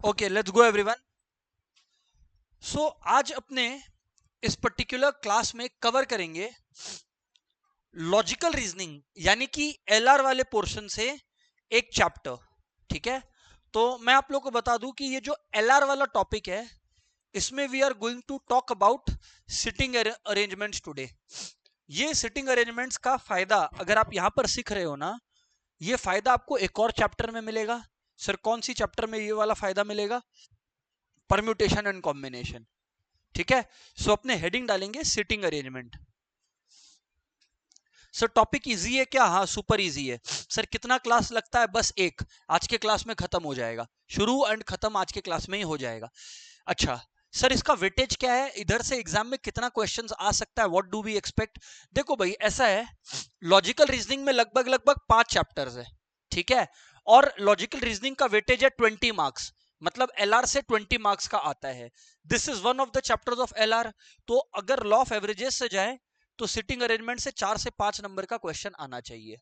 Okay, let's go everyone. So आज अपने इस पर्टिकुलर क्लास में कवर करेंगे लॉजिकल रीजनिंग, यानी कि एलआर वाले पोर्शन से एक चैप्टर। ठीक है, तो मैं आप लोगों को बता दूं कि ये जो एलआर वाला टॉपिक है, इसमें we are going to talk about sitting arrangements today. ये सिटिंग अरेंजमेंट्स का फायदा अगर आप यहां पर सीख रहे हो ना, ये फायदा आपको एक और चैप्टर में मिलेगा। सर कौन सी चैप्टर में ये वाला फायदा मिलेगा? Permutation and combination. ठीक है, सो अपने हेडिंग डालेंगे sitting arrangement. Sir topic easy है क्या? हाँ सुपर इजी है। सर कितना क्लास लगता है? बस एक, आज के क्लास में खत्म हो जाएगा, शुरू एंड खत्म आज के क्लास में ही हो जाएगा। अच्छा सर इसका वेटेज क्या है? इधर से एग्जाम में कितना क्वेश्चंस आ सकता है? What do we expect? देखो भाई ऐसा है, लॉजिकल रीजनिंग में लगभग लगभग 5 चैप्टर्स है। ठीक है, और लॉजिकल रीजनिंग का वेटेज है 20 मार्क्स, मतलब एलआर से 20 मार्क्स का आता है। This is one of the chapters of LR. तो अगर लॉ ऑफ एवरेजेस से जाए तो सिटिंग अरेंजमेंट से 4 से 5 नंबर का क्वेश्चन आना चाहिए।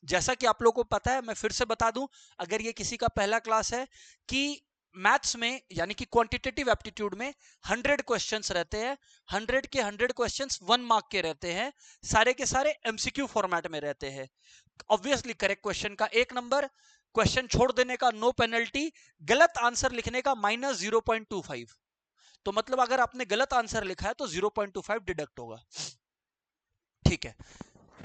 जैसा कि आप लोगों को पता है, मैं फिर से बता दूं, अगर ये किसी का पहला क्लास है, कि मैथ्स में यानी कि क्वांटिटेटिव एप्टीट्यूड में 100 क्वेश्चंस रहते हैं। 100 के 100 क्वेश्चंस 1 मार्क के रहते हैं, सारे के सारे एमसीक्यू फॉर्मेट में रहते हैं। ऑब्वियसली करेक्ट क्वेश्चन का 1 नंबर, क्वेश्चन छोड़ देने का नो पेनल्टी, गलत आंसर लिखने का -0.25। तो मतलब अगर आपने गलत आंसर लिखा है तो 0.25 डिडक्ट होगा। ठीक है,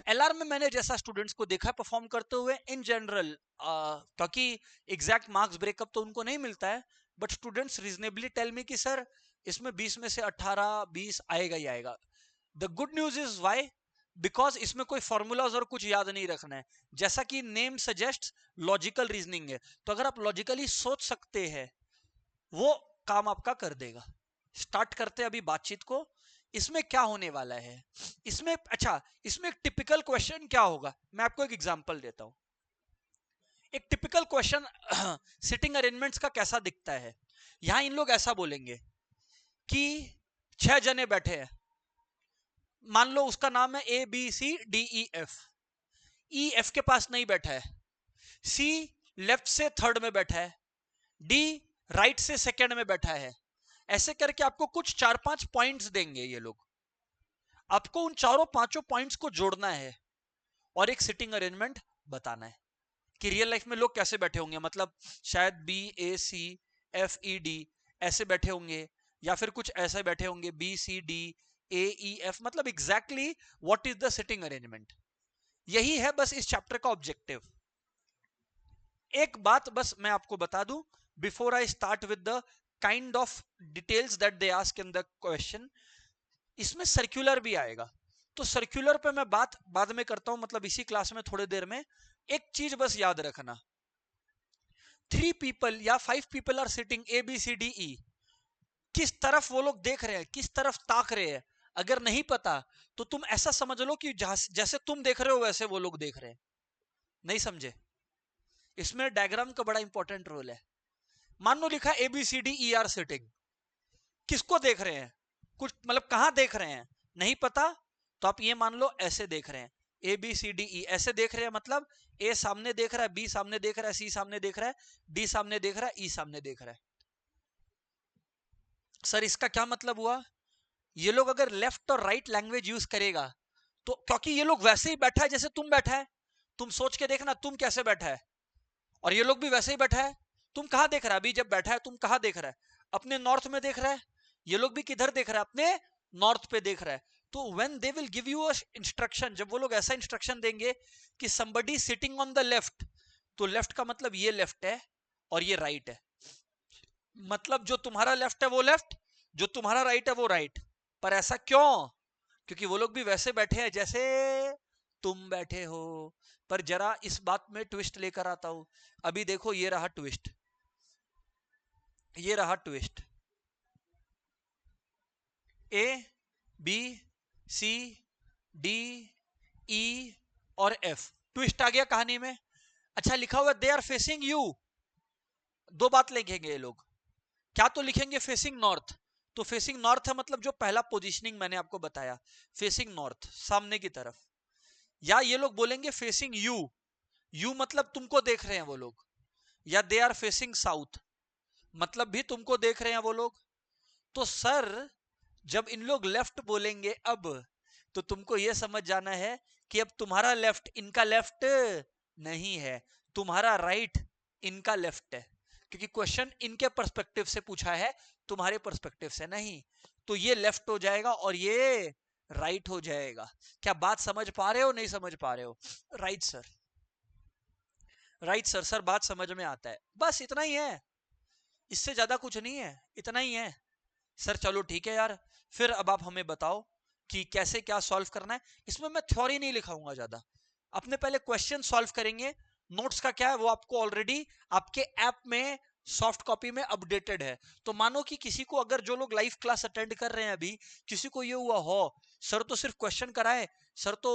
एलआर में मैंने जैसा स्टूडेंट्स को देखा परफॉर्म करते हुए इन जनरल, क्योंकि एग्जैक्ट मार्क्स ब्रेकअप तो उनको नहीं मिलता है, but students reasonably tell me कि सर इसमें 20 में से 18-20 आएगा ही आएगा। The good news is why, because इसमें कोई फॉर्मूलाज और कुछ याद नहीं रखना है। जैसा कि नेम सजेस्ट, लॉजिकल रीजनिंग है, तो अगर आप लॉजिकली सोच सकते हैं वो काम आपका कर देगा। स्टार्ट करते हैं अभी बातचीत को। इसमें क्या होने वाला है? इसमें अच्छा, इसमें एक टिपिकल क्वेश्चन क्या होगा, मैं आपको एक एग्जांपल देता हूं। एक टिपिकल क्वेश्चन सिटिंग अरेंजमेंट्स का कैसा दिखता है। यहां इन लोग ऐसा बोलेंगे कि 6 जने बैठे हैं, मान लो उसका नाम है ABCDEF। ई एफ के पास नहीं बैठा है, सी लेफ्ट से थर्ड में बैठा है, डी राइट से सेकंड में बैठा है। ऐसे करके आपको कुछ 4-5 पॉइंट्स देंगे ये लोग, आपको उन चारों पांचों पॉइंट्स को जोड़ना है और एक सिटिंग अरेंजमेंट बताना है कि रियल लाइफ में लोग कैसे बैठे होंगे। मतलब शायद BACFED ऐसे बैठे होंगे, या फिर कुछ ऐसे बैठे होंगे BCDAEF। मतलब exactly what is the sitting arrangement, यही है बस इस चैप्टर का ऑब्जेक्टिव। एक बात बस मैं आपको बता दूं before I start with the kind of details that they ask in the question, इसमें सर्कुलर भी आएगा। तो सर्कुलर पे मैं बात बाद में करता हूं, मतलब इसी क्लास में थोड़ी देर में। एक चीज बस याद रखना, 3 पीपल या 5 पीपल आर सिटिंग ABCDE, किस तरफ वो लोग देख रहे हैं, किस तरफ ताक रहे हैं, अगर नहीं पता तो तुम ऐसा समझ लो कि जैसे तुम देख रहे हो वैसे वो लोग देख रहे हैं। नहीं समझे? इसमें डायग्राम का बड़ा इंपॉर्टेंट रोल है। मान लो लिखा ABCDE आर सिटिंग, किसको देख रहे हैं, कुछ मतलब कहां देख रहे हैं नहीं पता, तो आप ये मान लो ऐसे देख रहे हैं। ABCDE ऐसे देख रहे हैं, मतलब A सामने देख रहा है, B सामने देख रहा है, C सामने देख रहा है, D सामने देख रहा है, E सामने देख रहा है। सर इसका क्या मतलब हुआ? ये लोग अगर लेफ्ट और राइट लैंग्वेज यूज करेगा तो, क्योंकि ये लोग वैसे ही बैठा है जैसे तुम बैठा है, तुम सोच के देखना तुम कैसे बैठा है, और ये लोग भी वैसे ही बैठा है। तुम कहां देख रहा है अभी जब बैठा है, तुम कहां देख रहा है? अपने नॉर्थ में देख रहा है। ये लोग भी किधर देख रहा है? अपने नॉर्थ पे देख रहा है। तो when they will give you a instruction, जब वो लोग ऐसा इंस्ट्रक्शन देंगे कि somebody sitting on the left, तो लेफ्ट का मतलब ये लेफ्ट है और ये राइट है। मतलब जो तुम्हारा लेफ्ट है वो लेफ्ट, जो तुम्हारा राइट है वो राइट। पर ऐसा क्यों? क्योंकि वो लोग भी वैसे बैठे हैं जैसे तुम बैठे हो। पर जरा इस बात में ट्विस्ट लेकर आता हूं। अभी देखो ये रहा ट्विस्ट, ये रहा ट्विस्ट। ABCDE और F, ट्विस्ट आ गया कहानी में। अच्छा लिखा हुआ दे आर फेसिंग यू, दो बात लिखेंगे ये लोग। क्या तो लिखेंगे फेसिंग नॉर्थ, तो फेसिंग नॉर्थ है मतलब जो पहला पोजीशनिंग मैंने आपको बताया, फेसिंग नॉर्थ सामने की तरफ। या ये लोग बोलेंगे फेसिंग यू, यू मतलब तुमको देख रहे हैं वो लोग। या दे आर फेसिंग साउथ, मतलब भी तुमको देख रहे हैं वो लोग। तो सर जब इन लोग लेफ्ट बोलेंगे अब, तो तुमको यह समझ जाना है कि अब तुम्हारा लेफ्ट इनका लेफ्ट नहीं है, तुम्हारा राइट इनका लेफ्ट है, क्योंकि क्वेश्चन इनके पर्सपेक्टिव से पूछा है, तुम्हारे पर्सपेक्टिव से नहीं। तो ये लेफ्ट हो जाएगा और ये राइट हो जाएगा। क्या बात समझ पा रहे हो, नहीं समझ पा रहे हो? Right sir, right sir, sir बात समझ में आता है, बस इतना ही है, इससे ज्यादा कुछ नहीं है, इतना ही है। सर चलो ठीक है यार, फिर अब आप हमें बताओ कि कैसे क्या सॉल्व करना है। इसमें मैं थ्योरी नहीं लिखाऊंगा ज्यादा, अपने पहले क्वेश्चन सॉल्व करेंगे। नोट्स का क्या है, वो आपको ऑलरेडी आपके ऐप में सॉफ्ट कॉपी में अपडेटेड है। तो मानो कि किसी को, अगर जो लोग लाइव क्लास अटेंड कर रहे हैं अभी, किसी को ये हुआ हो सर तो सिर्फ क्वेश्चन कराए, सर तो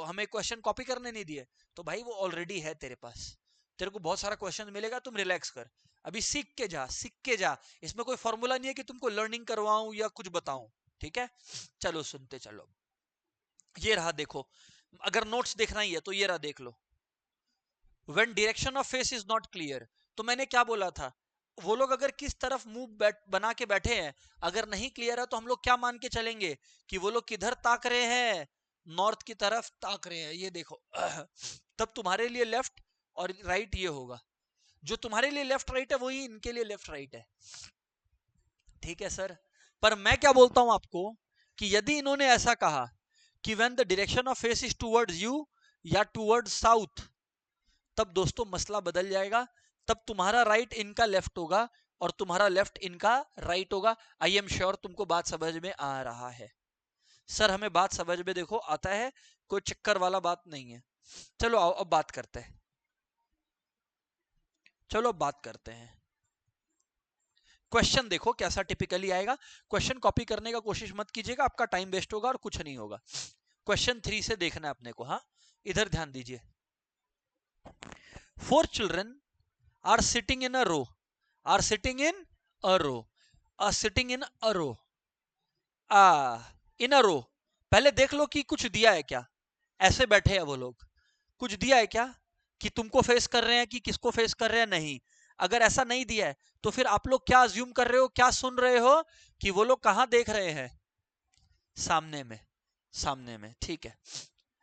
हमें क्वेश्चन कॉपी करने नहीं दिए, तो भाई वो ऑलरेडी है तेरे पास, तेरे को बहुत सारा क्वेश्चन मिलेगा, तुम रिलैक्स कर, अभी सीख के जा, सीख के जा। इसमें कोई फॉर्मूला नहीं है कि तुमको लर्निंग करवाऊं या कुछ बताऊं, ठीक है? चलो सुनते चलो। ये रहा देखो, अगर नोट्स देखना ही है तो ये रहा देख लो। When direction of face is not clear, तो मैंने क्या बोला था, वो लोग अगर किस तरफ मुंह बना के बैठे हैं, अगर नहीं क्लियर है तो हम लोग क्या मान के चलेंगे कि वो लोग किधर ताक रहे हैं, नॉर्थ की तरफ ताक रहे हैं, ये देखो। तब तुम्हारे लिए लेफ्ट और राइट ये होगा, जो तुम्हारे लिए लेफ्ट राइट है वही इनके लिए लेफ्ट राइट है, ठीक है सर? पर मैं क्या बोलता हूं आपको कि यदि इन्होंने ऐसा कहा कि when the direction of face is towards you या टुवर्ड्स साउथ, तब दोस्तों मसला बदल जाएगा, तब तुम्हारा राइट इनका लेफ्ट होगा और तुम्हारा लेफ्ट इनका राइट होगा। आई एम श्योर तुमको बात समझ में आ रहा है। सर हमें बात समझ में देखो आता है, कोई चक्कर वाला बात नहीं है। चलो आओ अब बात करते हैं, चलो अब बात करते हैं। क्वेश्चन देखो कैसा टिपिकली आएगा, क्वेश्चन कॉपी करने का कोशिश मत कीजिएगा, आपका टाइम वेस्ट होगा और कुछ नहीं होगा। क्वेश्चन 3 से देखना है अपने को, हाँ इधर ध्यान दीजिए। 4 children are sitting in a row, are sitting in a row, are sitting in a row, in a row। पहले देख लो कि कुछ दिया है क्या, ऐसे बैठे हैं वो लोग, कुछ दिया है क्या कि तुमको फेस कर रहे हैं कि किसको फेस कर रहे हैं, नहीं। अगर ऐसा नहीं दिया है तो फिर आप लोग क्या अज्यूम कर रहे हो, क्या सुन रहे हो कि वो लोग कहां देख रहे हैं, सामने में, सामने में, ठीक है।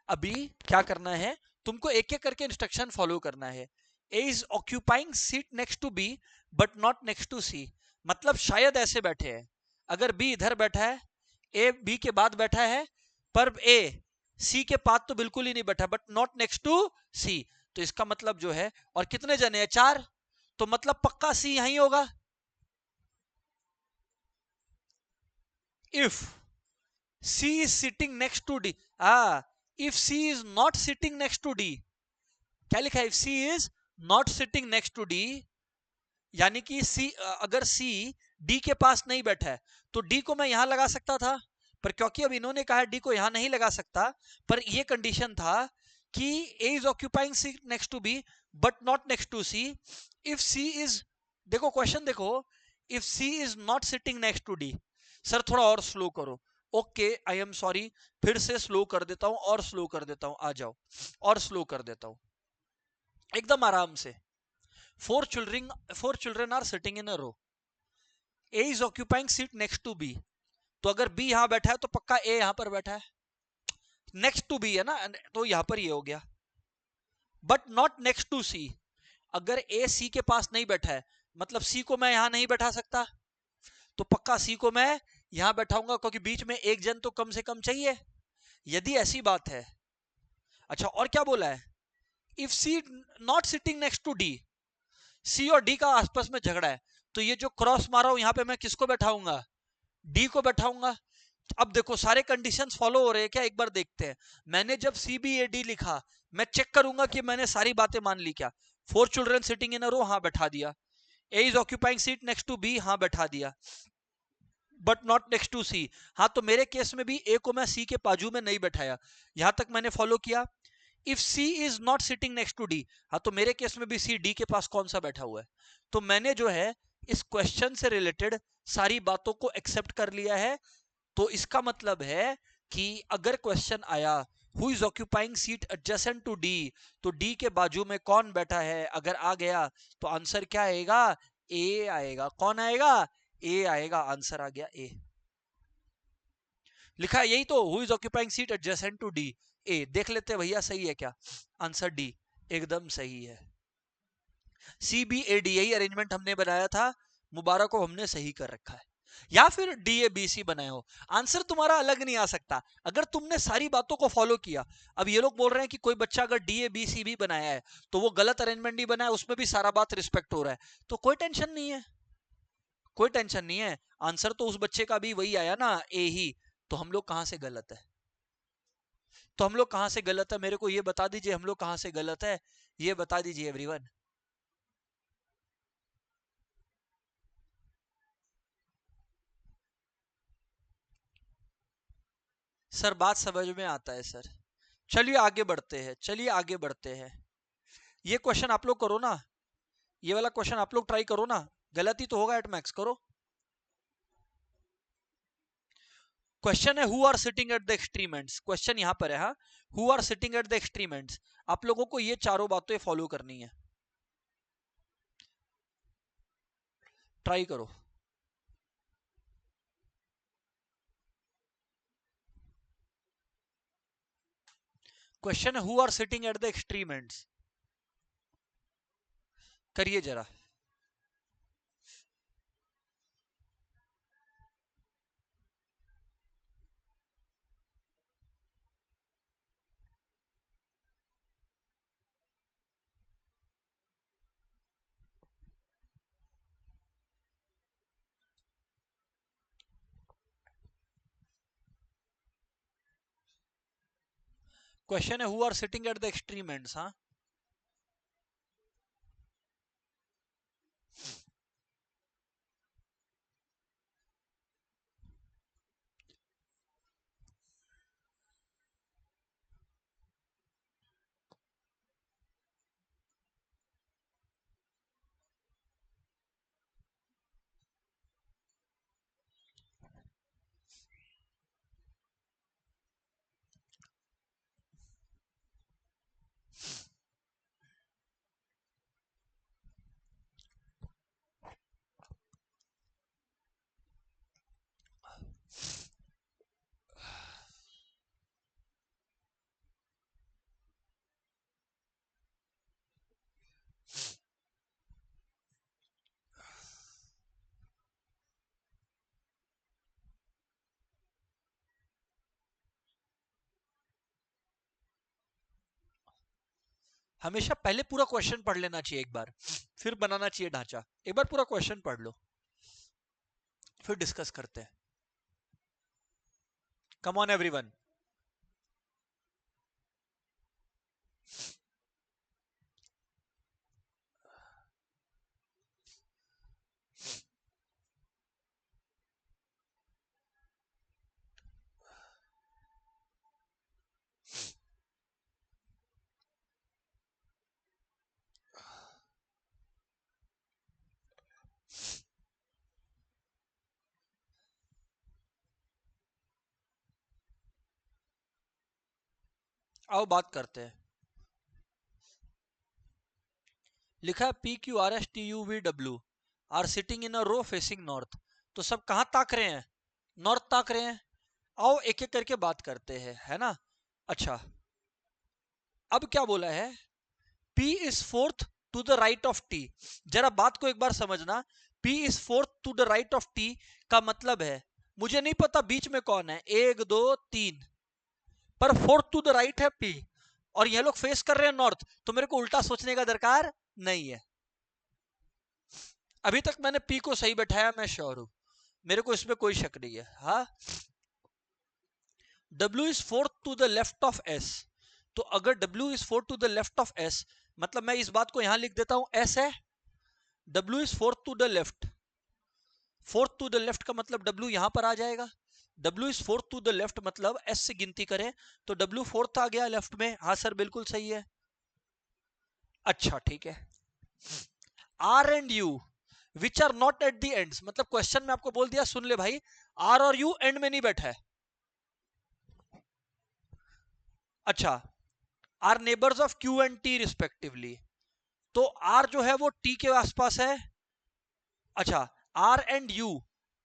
अभी क्या करना है, तुमको एक एक करके इंस्ट्रक्शन फॉलो करना है। A is occupying seat next to B but not next to C, मतलब शायद ऐसे बैठे हैं, अगर बी इधर बैठा है, ए बी के बाद बैठा है, पर ए सी के पास तो बिल्कुल ही नहीं बैठा, बट नॉट नेक्स्ट टू सी, तो इसका मतलब जो है, और कितने जने हैं, 4, तो मतलब पक्का सी यही होगा। If C is sitting next to D, if C is not sitting next to D, क्या लिखा है, if C is not sitting next to D, यानी कि सी, अगर सी डी के पास नहीं बैठा है तो डी को मैं यहां लगा सकता था, पर क्योंकि अब इन्होंने कहा डी को यहां नहीं लगा सकता, पर ये कंडीशन था कि A is occupying C next to B but not next to C, if C is, देखो क्वेश्चन देखो, if C is not sitting next to D. Sir थोड़ा और स्लो करो, ओके आई एम सॉरी, फिर से slow कर देता हूं, और स्लो कर देता हूं, आ जाओ, और स्लो कर देता हूं, एकदम आराम से। Four children are sitting in a row, A is occupying seat next to B, तो अगर बी यहां बैठा है तो पक्का ए यहां पर बैठा है, नेक्स्ट टू बी है ना, तो यहां पर ये हो गया, बट नॉट नेक्स्ट टू सी, अगर ए सी के पास नहीं बैठा है, मतलब सी को मैं यहां नहीं बैठा सकता, तो पक्का सी को मैं यहां बैठाऊंगा, क्योंकि बीच में एक जन तो कम से कम चाहिए, यदि ऐसी बात है। अच्छा और क्या बोला है, if C not sitting next to D, C और डी का आपस में झगड़ा है, तो ये जो क्रॉस मारा हूं यहां पे मैं किसको बैठाऊंगा, डी को बैठाऊंगा। अब देखो सारे कंडीशंस फॉलो हो रहे हैं क्या, एक बार देखते हैं। मैंने जब सी बी ए डी लिखा, मैं चेक करूंगा कि मैंने सारी बातें मान ली क्या। 4 चिल्ड्रन सिटिंग इन अ रो, हाँ बैठा दिया। A is occupying seat next to B, हाँ बैठा दिया, but not next to C, हाँ तो मेरे केस में भी ए को मैं सी के बाजू में नहीं बैठाया, यहां तक मैंने फॉलो किया। If C is not sitting next to D, हाँ तो मेरे केस में भी सी डी के पास कौन सा बैठा हुआ है, तो मैंने जो है इस क्वेश्चन से रिलेटेड सारी बातों को एक्सेप्ट कर लिया है। तो इसका मतलब है कि अगर क्वेश्चन आया who is occupying seat adjacent to D, तो डी के बाजू में कौन बैठा है, अगर आ गया तो आंसर क्या आएगा, ए आएगा। कौन आएगा? ए आएगा। आंसर आ गया ए। लिखा है यही तो, who is occupying seat adjacent to D. A देख लेते हैं भैया सही है क्या। आंसर डी एकदम सही है। सी बी ए डी यही अरेंजमेंट हमने बनाया था, मुबारक को हमने सही कर रखा है। या फिर डी ए बी सी बनाए हो, आंसर तुम्हारा अलग नहीं आ सकता अगर तुमने सारी बातों को फॉलो किया। अब ये लोग बोल रहे हैं कि कोई बच्चा अगर डी ए बी सी भी बनाया है तो वो गलत अरेंजमेंट नहीं बनाया, उसमें भी सारा बात रिस्पेक्ट हो रहा है, तो कोई टेंशन नहीं है, कोई टेंशन नहीं है। आंसर तो उस बच्चे का भी वही आया ना, ए ही। तो हम लोग कहां से गलत है? तो हम लोग कहां से गलत है, मेरे को ये बता दीजिए, हम लोग कहां से गलत है, ये बता दीजिए एवरीवन। सर बात समझ में आता है सर। चलिए आगे बढ़ते हैं, चलिए आगे बढ़ते हैं। ये क्वेश्चन आप लोग करो ना, ये वाला क्वेश्चन आप लोग ट्राई करो ना, गलती तो होगा एट मैक्स, करो। क्वेश्चन है who are sitting at the extreme ends, question यहां पर है, हाँ, who are sitting at the extreme ends. आप लोगों को ये चारों बातें फॉलो करनी है, ट्राई करो। क्वेश्चन है who are sitting at the extreme ends, करिए जरा। क्वेश्चन है who are sitting at the extreme ends, हाँ। हमेशा पहले पूरा क्वेश्चन पढ़ लेना चाहिए एक बार, फिर बनाना चाहिए ढांचा। एक बार पूरा क्वेश्चन पढ़ लो, फिर डिस्कस करते हैं। Come on everyone. आओ बात करते हैं। लिखा है P Q R S T U V W are sitting in a row facing north. तो सब कहां ताक रहे हैं? नॉर्थ ताक रहे हैं। आओ एक एक करके बात करते हैं, है ना। अच्छा, अब क्या बोला है, P is fourth to the right of T। जरा बात को एक बार समझना, P is fourth to the right of T का मतलब है, मुझे नहीं पता बीच में कौन है, एक दो तीन, पर फोर्थ टू द राइट है P, और ये लोग फेस कर रहे हैं नॉर्थ, तो मेरे को उल्टा सोचने का दरकार नहीं है। अभी तक मैंने P को सही बैठाया, मैं श्योर हूं, मेरे को इसमें कोई शक नहीं है, हाँ। W is fourth to the left of S, तो अगर W is fourth to the left of S, मतलब मैं इस बात को यहां लिख देता हूं, S है, W is fourth to the left, fourth to the left का मतलब W यहां पर आ जाएगा। W is fourth to the left मतलब S से गिनती करें तो W फोर्थ आ गया लेफ्ट में, हाँ सर बिल्कुल सही है। अच्छा ठीक है। R and U which are not at the ends, मतलब क्वेश्चन में आपको बोल दिया, सुन ले भाई, R और U एंड में नहीं बैठा है। अच्छा, are neighbours of Q and T respectively, तो R जो है वो T के आसपास है, अच्छा, R and U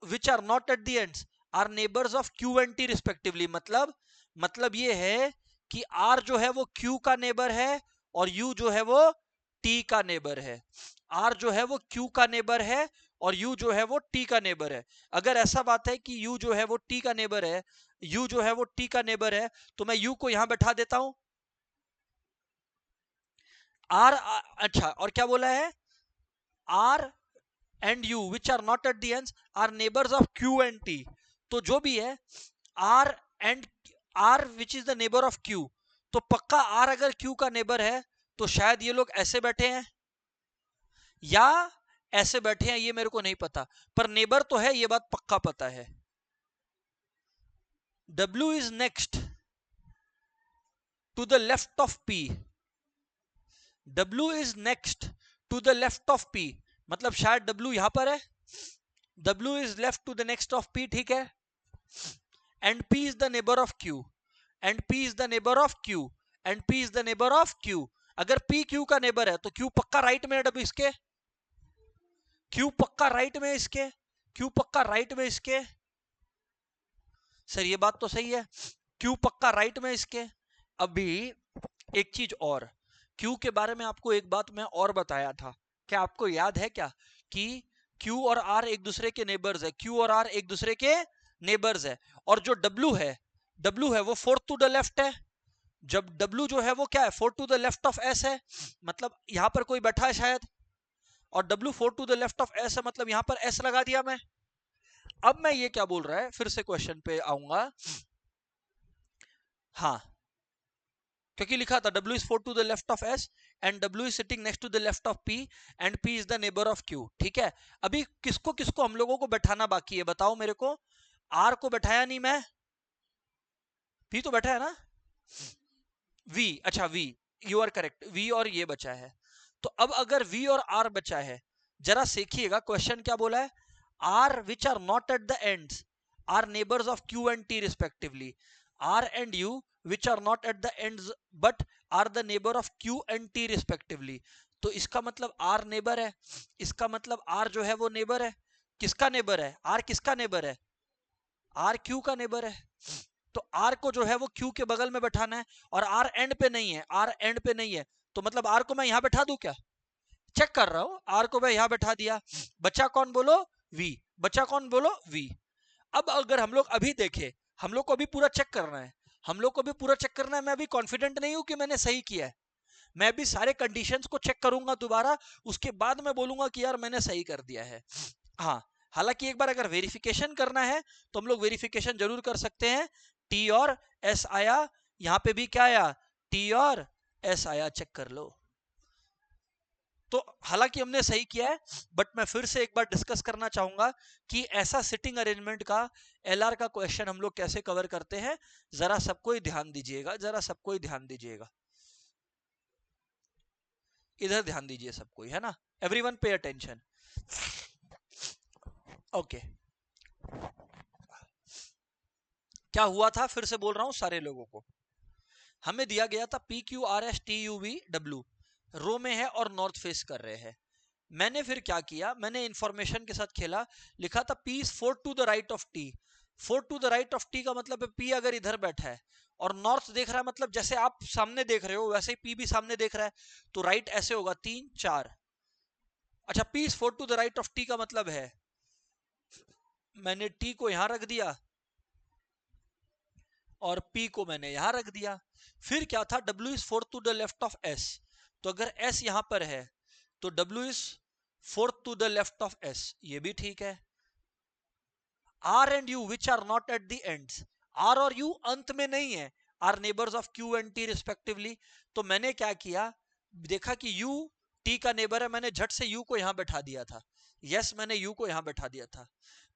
which are not at the ends are neighbors of Q and T respectively. मतलब ये है कि R जो है वो Q का नेबर है और U जो है वो T का नेबर है। R जो है वो Q का नेबर है और U जो है वो T का नेबर है। अगर ऐसा बात है कि U जो है वो T का नेबर है, U जो है वो T का नेबर है, तो मैं U को यहां बैठा देता हूं। अच्छा, और क्या बोला है? R and U which are not at the ends are neighbors of Q and T. तो जो भी है R and R which is the neighbor of Q, तो पक्का R अगर Q का नेबर है तो शायद ये लोग ऐसे बैठे हैं या ऐसे बैठे हैं, ये मेरे को नहीं पता, पर नेबर तो है, ये बात पक्का पता है। W is next to the left of P. W is next to the left of P, मतलब शायद W यहां पर है। W is left to the next of P, ठीक है। And P is the neighbor of Q. And P is the neighbor of Q. And P is the neighbor of Q. अगर P Q का neighbour है तो Q पक्का right में है W इसके। Q पक्का राइट में इसके। Q पक्का राइट में इसके। सर ये बात तो सही है, Q पक्का राइट में इसके। अभी एक चीज और, Q के बारे में आपको एक बात मैं और बताया था, क्या आपको याद है क्या कि Q और R एक दूसरे के नेबर्स है। Q और R एक दूसरे के नेबर्स है। और जो W है वो फोर्थ टू द लेफ्ट है। जब W जो है वो क्या है, fourth to the left of S है, मतलब यहां पर कोई बैठा है शायद, और W fourth to the left of S है, मतलब यहां पर S लगा दिया मैं। अब मैं ये क्या बोल रहा है, फिर से क्वेश्चन पे आऊंगा। हाँ, क्योंकि लिखा था W is fourth to the left of S and W is sitting next to the left of P and P is the neighbor of Q, ठीक है। अभी किसको किसको हम लोगों को बैठाना बाकी है बताओ मेरे को। R को बैठाया नहीं मैं, P तो बैठा है ना। V, अच्छा V, you are correct, V और ये बचा है। तो अब अगर V और R बचा है, जरा देखिएगा क्वेश्चन क्या बोला है। R which are not at the ends are neighbors of Q and T respectively. R and U which are not at the ends but are the neighbor of Q and T respectively. तो इसका मतलब R neighbour है, इसका मतलब R जो है वो neighbour है। किसका नेबर है? R किसका नेबर है? R Q का नेबर है। तो R को जो है वो Q के बगल में बैठाना है, और R एंड पे नहीं है, R एंड पे नहीं है, तो मतलब R को मैं यहां बैठा दूं क्या? चेक कर रहा हूं, R को मैं यहां बैठा दिया। बचा कौन बोलो? V। बचा कौन बोलो? V। अब अगर हम लोग अभी देखें, हम लोग को अभी पूरा चेक करना है, हम लोग को भी पूरा चेक करना है। मैं अभी कॉन्फिडेंट नहीं हूं कि मैंने सही किया है, मैं भी सारे कंडीशंस को चेक करूंगा दोबारा, उसके बाद मैं बोलूंगा कि यार मैंने सही कर दिया है। हाँ, हालांकि एक बार अगर वेरिफिकेशन करना है तो हम लोग वेरिफिकेशन जरूर कर सकते हैं। टी और एस आया, यहां पे भी क्या आया? टी और एस आया, चेक कर लो। तो हालांकि हमने सही किया है, बट मैं फिर से एक बार डिस्कस करना चाहूंगा कि ऐसा सिटिंग अरेंजमेंट का एलआर का क्वेश्चन हम लोग कैसे कवर करते हैं। जरा सबको ही ध्यान दीजिएगा, जरा सबको ही ध्यान दीजिएगा, इधर ध्यान दीजिए सबको ही, है ना। Everyone pay attention. ओके, क्या हुआ था फिर से बोल रहा हूं सारे लोगों को। हमें दिया गया था P Q R S T U V W, row में है और नॉर्थ फेस कर रहे हैं। मैंने फिर क्या किया, मैंने इंफॉर्मेशन के साथ खेला, लिखा था P is fourth to the right of T. Fourth to the right of T का मतलब है पी अगर इधर बैठा है और नॉर्थ देख रहा है, मतलब जैसे आप सामने देख रहे हो वैसे ही पी भी सामने देख रहा है, तो राइट ऐसे होगा 3 4। अच्छा, P is fourth to the right of T का मतलब है मैंने टी को यहां रख दिया और P को मैंने यहां रख दिया। फिर क्या था, W is fourth to the left of S, तो अगर S यहां पर है तो W is fourth to the left of S, ये भी ठीक है। R and U which are not at the ends, R और U अंत में नहीं है, are neighbours of Q and T respectively. तो मैंने क्या किया, देखा कि U T का नेबर है, मैंने झट से U को यहां बैठा दिया था। यस, मैंने U को यहां बैठा दिया था,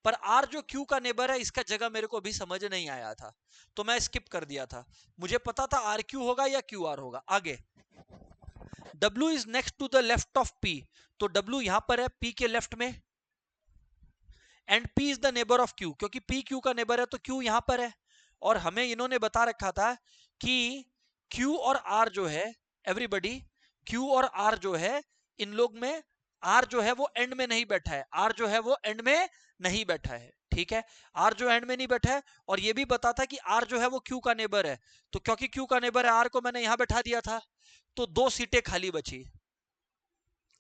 पर R जो Q का नेबर है इसका जगह मेरे को अभी समझ नहीं आया था, तो मैं स्किप कर दिया था। मुझे पता था RQ होगा या QR होगा। आगे, W is next to the left of P, तो W यहां पर है P के लेफ्ट में, and P is the neighbour of Q, क्योंकि P Q का नेबर है तो Q यहां पर है। और हमें इन्होंने बता रखा था कि Q और R जो है, एवरीबॉडी, Q और R जो है इन लोग में आर जो है वो एंड में नहीं बैठा है, आर जो है वो एंड में नहीं बैठा है, ठीक है, आर जो एंड में नहीं बैठा है। और ये भी पता था कि आर जो है वो क्यू का नेबर है, तो क्योंकि क्यू का नेबर है आर को मैंने यहां बैठा दिया था, तो 2 सीटें खाली बची।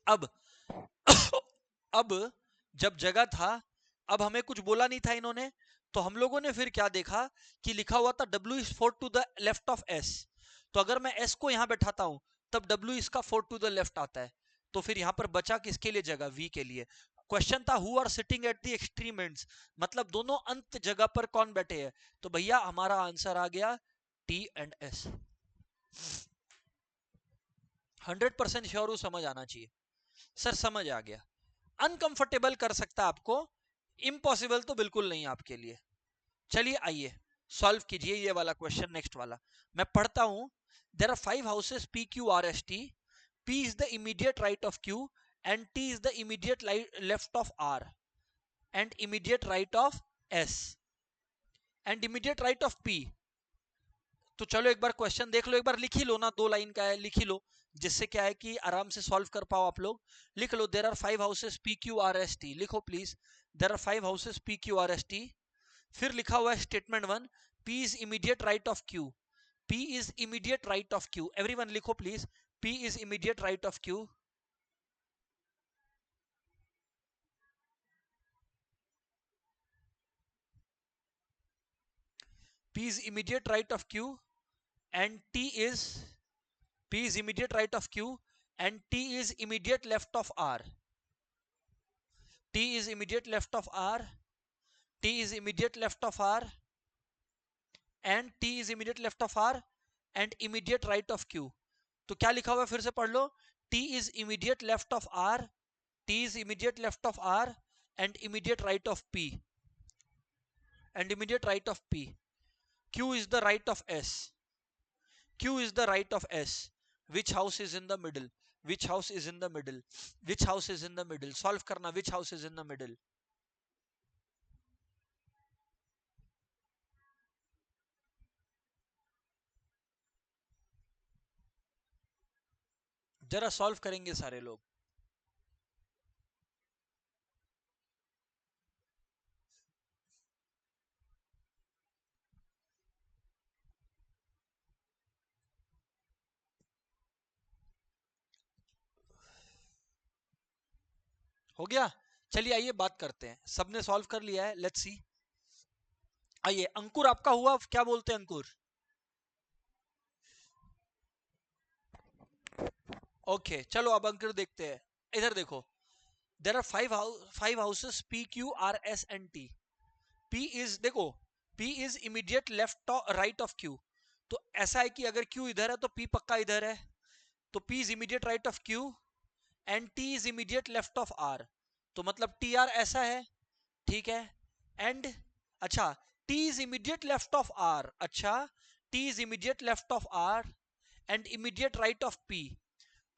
अब अब जब जगह था, अब हमें कुछ बोला नहीं था इन्होंने, तो हम लोगों ने फिर क्या देखा कि लिखा हुआ था W is 4 to the left of S। तो अगर मैं S को यहां बैठाता हूं तब W इसका 4 टू द लेफ्ट आता है, तो फिर यहां पर बचा किसके लिए जगह, V के लिए। क्वेश्चन था who are sitting at the extreme ends, मतलब दोनों अंत जगह पर कौन बैठे हैं, तो भैया हमारा आंसर आ गया T एंड S। 100% श्योर हूं, समझ आना चाहिए। सर समझ आ गया। अनकंफर्टेबल कर सकता है आपको, इम्पॉसिबल तो बिल्कुल नहीं आपके लिए। चलिए आइए सॉल्व कीजिए ये वाला क्वेश्चन, नेक्स्ट वाला मैं पढ़ता हूं। There are 5 houses P Q R S T। P is the immediate right of Q and T is the immediate left of R and immediate right of S and immediate right of P। तो चलो एक बार question देख लो, एक बार लिख ही लो ना, 2 line का है, लिख ही लो, जिससे क्या है कि आराम से सॉल्व कर पाओ आप लोग। लिख लो there are 5 houses P Q R S T, लिखो please, there are 5 houses P Q R S T। फिर लिखा हुआ है statement 1, P is immediate right of Q, P is immediate right of Q, everyone लिखो please, P is immediate right of Q। P is immediate right of Q and P is immediate right of Q and T is immediate left of R, T is immediate left of R, T is immediate left of R and T is immediate left of R and immediate right of Q। तो क्या लिखा हुआ है फिर से पढ़ लो, T is immediate left of R, T is immediate left of R and immediate right of P and immediate right of P। Q is the right of S, Q is the right of S। Which house is in the middle, which house is in the middle, which house is in the middle, solve करना, which house is in the middle। जरा solve करेंगे सारे लोग। हो गया, चलिए आइए बात करते हैं, सबने सॉल्व कर लिया है, लेट्स सी। आइए अंकुर आपका हुआ, क्या बोलते हैं अंकुर? ओके चलो अब अंकुर देखते हैं, इधर देखो, there are 5 houses P Q R S and T। P is देखो, P is immediate left right of Q, तो ऐसा है कि अगर Q इधर है तो P पक्का इधर है, तो P is immediate right of Q and T is immediate left of R, तो मतलब टी आर ऐसा है, ठीक है, एंड अच्छा T is immediate left of R, अच्छा T is immediate left of R and immediate right of P,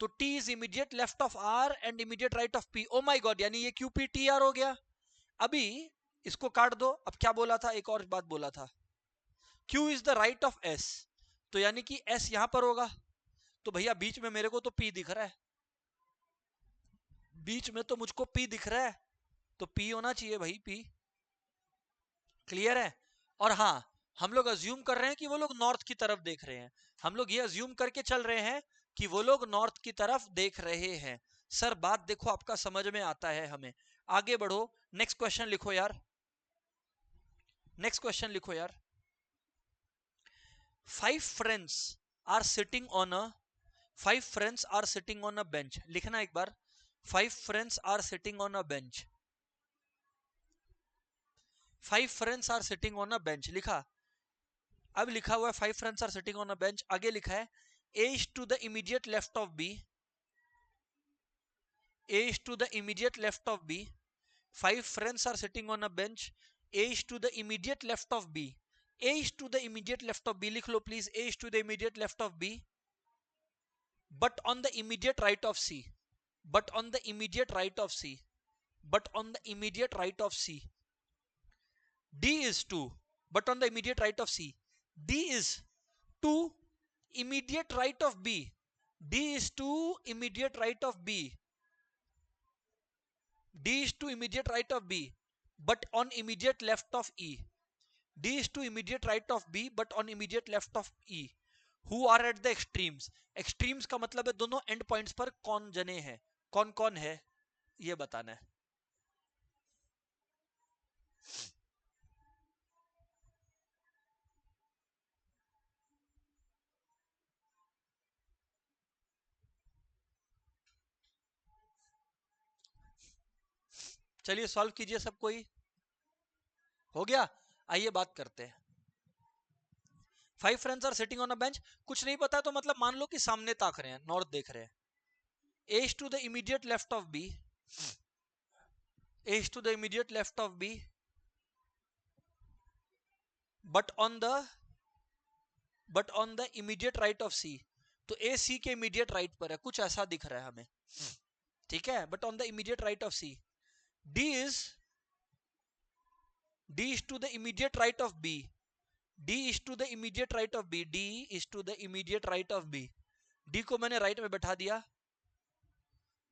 तो T is immediate left of R and immediate right of P। Oh my God, यानी ये QPTR हो गया। अभी इसको काट दो, अब क्या बोला था, एक और बात बोला था, Q is the right of S, तो यानी कि S यहां पर होगा, तो भैया बीच में मेरे को तो P दिख रहा है, बीच में तो मुझको P दिख रहा है, तो P होना चाहिए भाई, P। क्लियर है? और हाँ, हम लोग अज्यूम कर रहे हैं कि वो लोग नॉर्थ की तरफ देख रहे हैं, हम लोग ये अज्यूम करके चल रहे हैं कि वो लोग नॉर्थ की तरफ देख रहे हैं। सर बात देखो आपका समझ में आता है हमें, आगे बढ़ो, नेक्स्ट क्वेश्चन लिखो यार, नेक्स्ट क्वेश्चन लिखो यार। 5 friends are sitting on a 5 friends are sitting on a bench, लिखना एक बार, 5 friends are sitting on a bench, 5 friends are sitting on a bench लिखा। अब लिखा हुआ है 5 friends are sitting on a bench, आगे लिखा है A is to the immediate left of B, A is to the immediate left of B, 5 friends are sitting on a bench, A is to the immediate left of B, A is to the immediate left of B, लिख लो please, A is to the immediate left of B, but on the immediate right of C, but on the immediate right of C, but on the immediate right of C, D is to, but on the immediate right of C, D is to immediate right of B, D is to immediate right of B, D is to immediate right of B but on immediate left of E. D is to immediate right of B but on immediate left of E. Who are at the extremes? Extremes का मतलब है दोनों and points पर कौन जने हैं, कौन कौन है, ये बताना है. चलिए सॉल्व कीजिए सब कोई. हो गया. आइए बात करते हैं. 5 friends are sitting on a bench. कुछ नहीं पता तो मतलब मान लो कि सामने ताक रहे हैं, नॉर्थ देख रहे हैं. A is to the immediate left of B. A is to the immediate left of B but on the immediate right of C. तो A C के immediate right पर है, कुछ ऐसा दिख रहा है हमें. ठीक है. but on the immediate right of C. D is to the immediate right of B. D is to the immediate right of B. D is to the immediate right of B. D को मैंने right में बैठा दिया.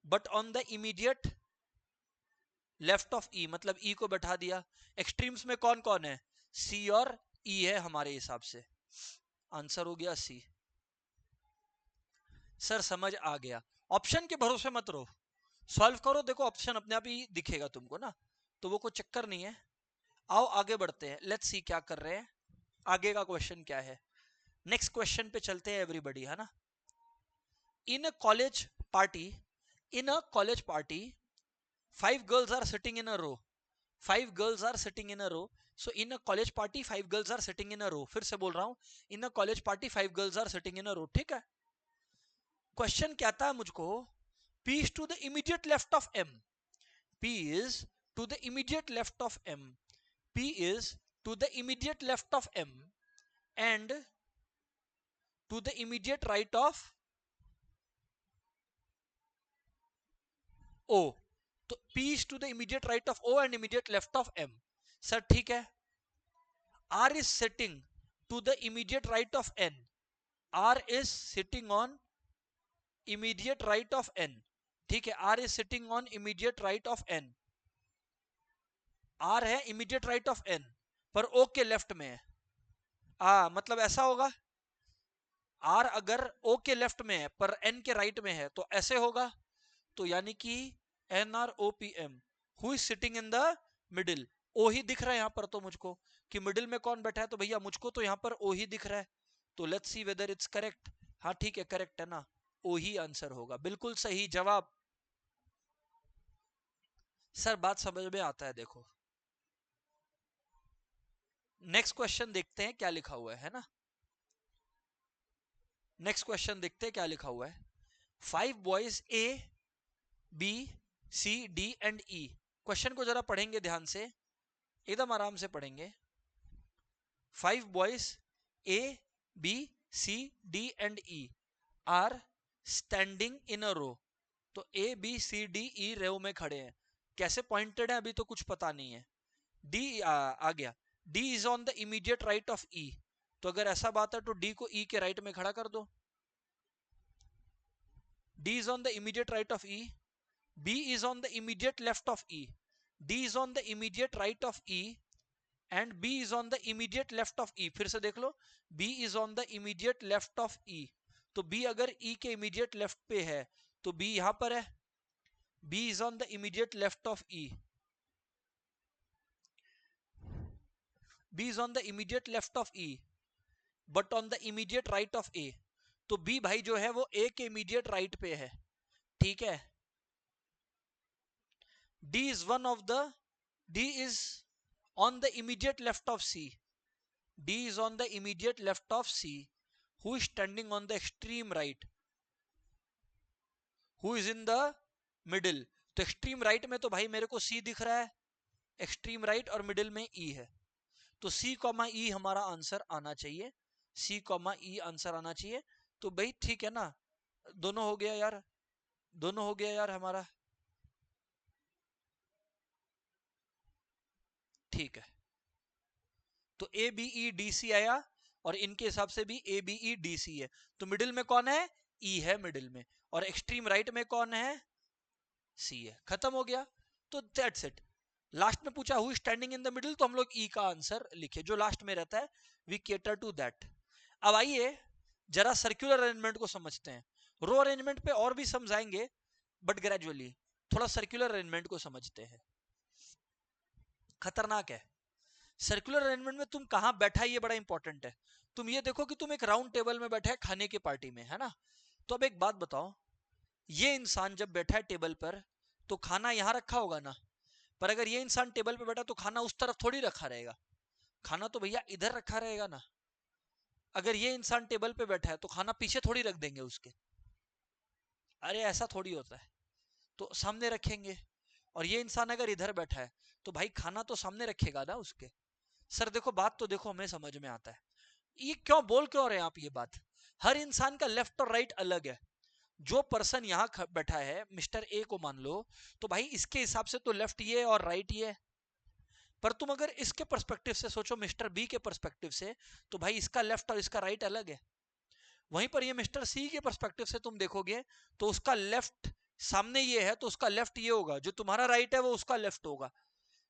but on the immediate left of E मतलब E को बैठा दिया. Extremes में कौन कौन है? C और E है हमारे हिसाब से. आंसर हो गया C. सर समझ आ गया. ऑप्शन के भरोसे मत रहो, सॉल्व करो. देखो ऑप्शन अपने आप ही दिखेगा तुमको ना, तो वो कोई चक्कर नहीं है. आओ आगे बढ़ते हैं. लेट्स सी क्या कर रहे हैं, आगे का क्वेश्चन क्या है. नेक्स्ट क्वेश्चन पे चलते हैं एवरीबॉडी, है ना. इन अ college party 5 girls are sitting in a row. 5 girls are sitting in a row. So in a college party 5 girls are sitting in a row. फिर से बोल रहा हूं, in a college party 5 girls are sitting in a row. ठीक है. Question कहता है मुझको P is to the immediate left of M. P is to the immediate left of M. P is to the immediate left of M and to the immediate right of O. तो P is to the immediate right of O and immediate left of M. Sir ठीक है. R is sitting to the immediate right of N. R is sitting on immediate right of N. ठीक है. R is sitting on immediate right of N. R है immediate right of N पर O के left में है. मतलब ऐसा होगा, R अगर O के लेफ्ट में है पर N के राइट में है तो ऐसे होगा. तो यानी कि NROPM. Who is sitting in the middle? O ही दिख रहा है यहां पर तो मुझको कि मिडिल में कौन बैठा है. तो भैया मुझको तो यहां पर O ही दिख रहा है. तो let's see whether it's correct. हाँ ठीक है, करेक्ट है ना. O ही आंसर होगा. बिल्कुल सही जवाब. सर बात समझ में आता है. देखो नेक्स्ट क्वेश्चन देखते हैं क्या लिखा हुआ है ना. नेक्स्ट क्वेश्चन देखते हैं क्या लिखा हुआ है. 5 boys A B C D and E. Question को जरा पढ़ेंगे ध्यान से, एकदम आराम से पढ़ेंगे. 5 boys A B C D and E are standing in a row. तो A B C D E रो में खड़े हैं. कैसे पॉइंटेड है अभी तो कुछ पता नहीं है. D आ गया. D is on the immediate right of E. तो अगर ऐसा बात है तो D को E के राइट में खड़ा कर दो. D is on the immediate right of E. B is on the immediate left of E. D is on the immediate right of E and B is on the immediate left of E. फिर से देख लो, B is on the immediate left of E. तो B अगर E के immediate left पे है तो B यहां पर है. B is on the immediate left of E. B is on the immediate left of E but on the immediate right of A. तो B भाई जो है वो A के immediate right पे है. ठीक है. D is on the immediate left of C. D is on the immediate left of C. Who is standing on the extreme right? Who is in the middle? तो extreme right में तो भाई मेरे को C दिख रहा है. extreme right और middle में E है. तो C, E हमारा आंसर आना चाहिए. C, E आंसर आना चाहिए. तो भाई ठीक है ना, दोनों हो गया यार, दोनों हो गया यार हमारा. ठीक है. तो A B E D C आया और इनके हिसाब से भी A B E D C है. तो मिडिल में कौन है? ई है मिडिल में. और एक्सट्रीम राइट में कौन है? सी है. खत्म हो गया. तो दैट्स इट। लास्ट में पूछा who standing in the middle, तो हम लोग ई का आंसर लिखे, जो लास्ट में रहता है वी केटर टू दैट। अब आइए जरा सर्कुलर अरेंजमेंट को समझते हैं। रो अरेंजमेंट पे और भी समझाएंगे बट ग्रेजुअली, थोड़ा सर्कुलर अरेंजमेंट को समझते हैं। खतरनाक है सर्कुलर अरेंजमेंट में, तुम कहां बैठा है ये बड़ा इंपॉर्टेंट है। तुम ये देखो कि तुम एक राउंड टेबल में बैठे है खाने की पार्टी में, है ना। तो अब एक बात बताओ, ये इंसान जब बैठा है टेबल पर तो खाना यहां रखा होगा ना, पर अगर ये इंसान टेबल पे बैठा तो खाना उस तरफ थोड़ी रखा रहेगा, खाना तो भैया इधर रखा रहेगा ना। अगर ये इंसान टेबल पे बैठा है तो खाना पीछे थोड़ी रख देंगे उसके, अरे ऐसा थोड़ी होता है, तो सामने रखेंगे। और ये इंसान अगर इधर बैठा है तो भाई खाना तो सामने रखेगा ना उसके। सर देखो बात तो देखो, हमें समझ में आता है, ये क्यों बोल क्यों रहे हैं आप ये बात। हर इंसान का लेफ्ट और राइट अलग है। जो पर्सन यहाँ बैठा है मिस्टर ए को मान लो, तो भाई इसके हिसाब से तो लेफ्ट ये और राइट ये। पर तुम अगर इसके पर्सपेक्टिव से सोचो, मिस्टर बी के पर्सपेक्टिव से, तो भाई इसका लेफ्ट और इसका राइट अलग है। वहीं पर ये मिस्टर सी के पर्सपेक्टिव से तुम देखोगे तो उसका लेफ्ट सामने ये है, तो उसका लेफ्ट ये होगा, जो तुम्हारा राइट है वो उसका लेफ्ट होगा,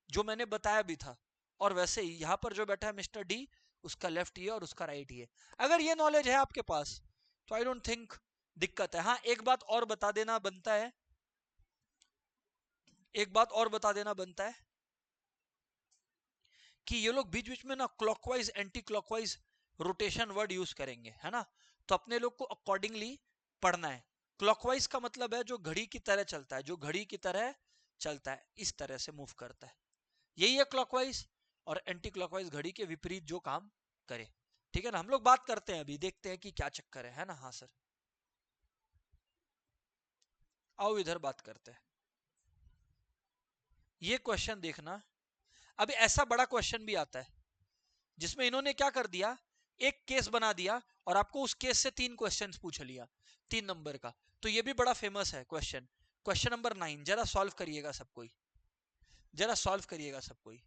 जो मैंने बताया भी था। और वैसे ही यहां पर जो बैठा है मिस्टर डी, उसका लेफ्ट ये और उसका राइट ये। अगर ये नॉलेज है आपके पास तो आई डोंट थिंक दिक्कत है। हाँ एक बात और बता देना बनता है, एक बात और बता देना बनता है कि ये लोग बीच बीच में ना clockwise anti clockwise rotation word use करेंगे, है ना। तो अपने लोग को अकॉर्डिंगली पढ़ना है। क्लॉकवाइज का मतलब है जो घड़ी की तरह चलता है, जो घड़ी की तरह चलता है, इस तरह से मूव करता है, यही है क्लॉकवाइज। और एंटी क्लॉकवाइज घड़ी के विपरीत जो काम करे, ठीक है ना। हम लोग बात करते हैं अभी, देखते हैं कि क्या चक्कर है ना। हाँ सर, आओ इधर बात करते हैं। ये क्वेश्चन देखना, अभी ऐसा बड़ा क्वेश्चन भी आता है जिसमें इन्होंने क्या कर दिया, एक केस बना दिया और आपको उस केस से 3 क्वेश्चंस पूछ लिया, 3 नंबर का। तो ये भी बड़ा फेमस है क्वेश्चन। क्वेश्चन नंबर 9 जरा सॉल्व करिएगा सब कोई, जरा सॉल्व करिएगा सब कोई।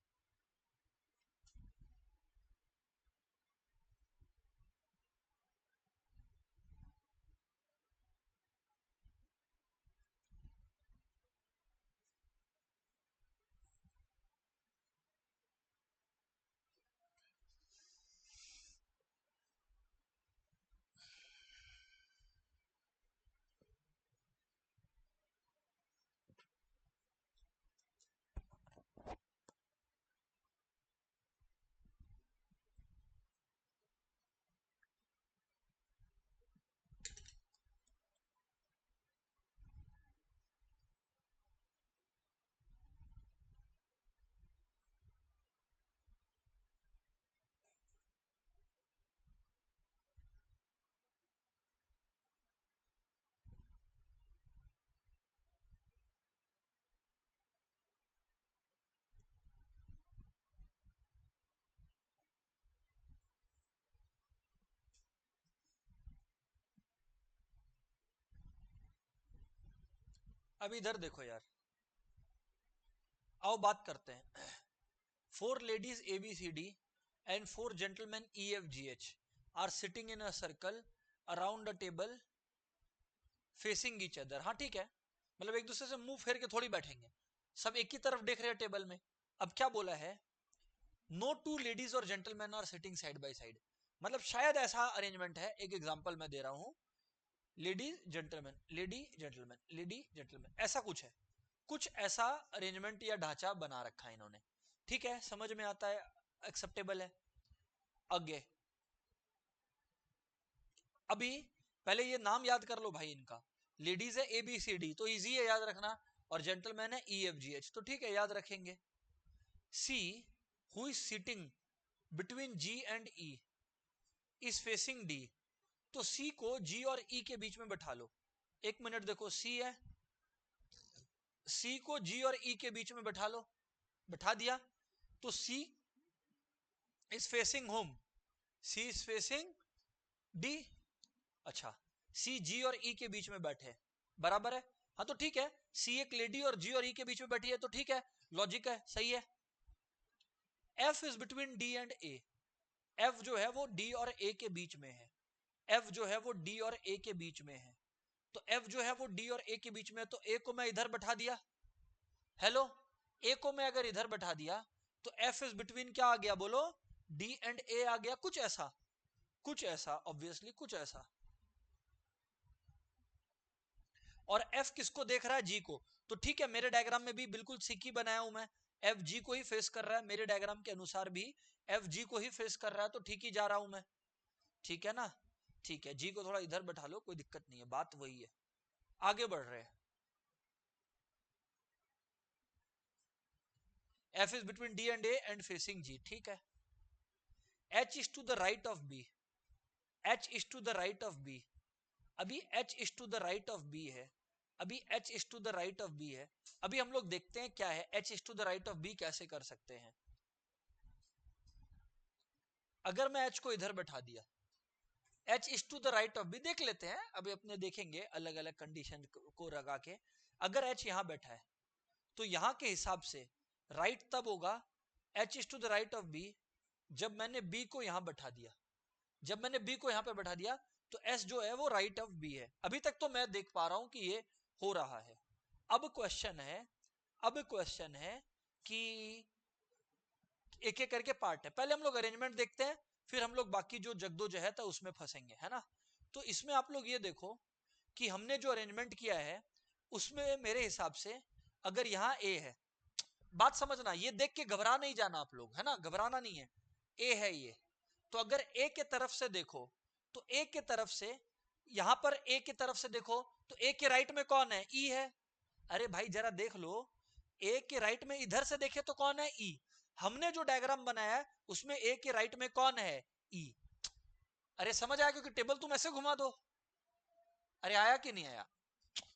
अब इधर देखो यार, आओ बात करते हैं। 4 ladies ABCD and 4 gentlemen EFGH are sitting in a circle around a table facing each other। हाँ ठीक है, मतलब एक दूसरे से मुंह फेर के थोड़ी बैठेंगे, सब एक ही तरफ देख रहे हैं टेबल में। अब क्या बोला है, नो 2 लेडीज और gentleman are sitting side by side. मतलब शायद ऐसा अरेंजमेंट है, एक एग्जांपल मैं दे रहा हूं, ladies gentleman, lady gentleman, lady gentleman, ऐसा कुछ है, कुछ ऐसा अरेंजमेंट या ढांचा बना रखा है इन्होंने। ठीक है, समझ में आता है, एक्सेप्टेबल है। आगे अभी पहले ये नाम याद कर लो भाई इनका, लेडीज है ABCD तो इजी है याद रखना, और जेंटलमैन है EFGH तो ठीक है याद रखेंगे। See who is sitting between G and E is facing D, तो C को G और E के बीच में बैठा लो। एक मिनट देखो, C है, C को G और E के बीच में बैठा लो, बैठा दिया। तो C is facing home, C is facing D। अच्छा, सी जी और ई के बीच में बैठे, बराबर है। हाँ तो ठीक है, सी एक लेडी और जी और ई के बीच में बैठी है तो ठीक है, लॉजिक है, सही है। F is between D and A, F जो है वो डी और ए के बीच में है, एफ जो है वो डी और ए के बीच में है। तो एफ जो है वो डी और ए के बीच में है, तो ए को मैं इधर बैठा दिया, हेलो, ए को मैं अगर इधर बैठा दिया तो एफ इज बिटवीन क्या आ गया बोलो, डी एंड ए आ गया, कुछ ऐसा ऑब्वियसली कुछ ऐसा। और एफ किसको देख रहा है, जी को। तो ठीक है, मेरे डायग्राम में भी बिल्कुल सिक ही बनाया हूं मैं, एफ जी को ही फेस कर रहा है, मेरे डायग्राम के अनुसार भी एफ जी को ही फेस कर रहा है, तो ठीक ही जा रहा हूं मैं, ठीक है ना। ठीक है, जी को थोड़ा इधर बैठा लो, कोई दिक्कत नहीं है, बात वही है। आगे बढ़ रहे हैं। F is between D and A and facing G, ठीक है। H is to the right of B, H is to the right of B, अभी H is to the right of B है, अभी H is to the right of B है। अभी हम लोग देखते हैं क्या है H is to the right of B, कैसे कर सकते हैं। अगर मैं एच को इधर बैठा दिया, H is to the right of B, देख लेते हैं अभी अपने, देखेंगे अलग अलग कंडीशन को लगा के। अगर एच यहां बैठा है तो यहां के हिसाब से राइट तब होगा H is to the right of B जब मैंने बी को यहां बैठा दिया, जब मैंने बी को यहां पे बैठा दिया तो एस जो है वो राइट ऑफ बी है। अभी तक तो मैं देख पा रहा हूं कि ये हो रहा है। अब क्वेश्चन है, अब क्वेश्चन है कि एक एक करके पार्ट है, पहले हम लोग अरेंजमेंट देखते हैं, फिर हम लोग बाकी जो जगदोजहद है उसमें फंसेंगे, है ना। तो इसमें आप लोग ये देखो कि हमने जो अरेंजमेंट किया है उसमें मेरे हिसाब से अगर यहाँ ए है, बात समझना, ये देख के घबरा नहीं जाना आप लोग, है ना, घबराना नहीं है। ए है ये, तो अगर ए के तरफ से देखो तो ए के तरफ से, यहां पर ए के तरफ से देखो तो ए के राइट में कौन है, ई है। अरे भाई जरा देख लो, ए के राइट में इधर से देखे तो कौन है, ई। हमने जो डायग्राम बनाया है उसमें ए के राइट में कौन है, ई। अरे समझ आया, क्योंकि टेबल तुम ऐसे घुमा दो। अरे आया कि नहीं आया।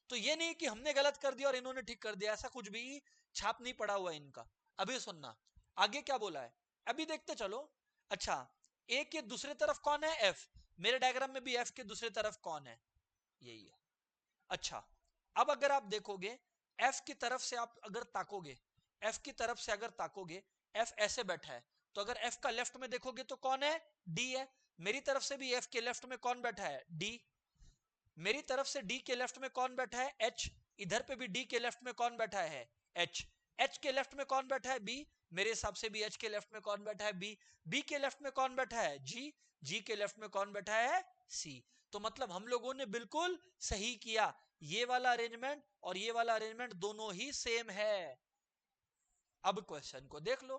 तो ये नहीं कि हमने गलत कर दिया और इन्होंने ठीक कर दिया, ऐसा कुछ भी छाप नहीं पड़ा हुआ इनका। अभी सुनना आगे क्या बोला है, अभी देखते चलो। अच्छा, ए के दूसरे तरफ कौन है, एफ। मेरे डायग्राम में भी एफ के दूसरे तरफ कौन है, यही है। अच्छा, अब अगर आप देखोगे एफ की तरफ से, आप अगर ताकोगे, एफ की तरफ से अगर ताकोगे, एफ ऐसे बैठा है, तो अगर एफ का लेफ्ट में देखोगे तो कौन है, डी है। मेरी तरफ से भी एफ के लेफ्ट में कौन बैठा है, डी। मेरी तरफ से डी के लेफ्ट में कौन बैठा है, एच। इधर पे भी डी के लेफ्ट में कौन बैठा है, एच। एच के लेफ्ट में कौन बैठा है, बी। मेरे हिसाब से भी एच के लेफ्ट में कौन बैठा है, बी। बी के लेफ्ट में कौन बैठा है, जी। जी के लेफ्ट में कौन बैठा है, सी। तो मतलब हम लोगों ने बिल्कुल सही किया, ये वाला अरेंजमेंट और ये वाला अरेंजमेंट दोनों ही सेम है। अब क्वेश्चन को देख लो,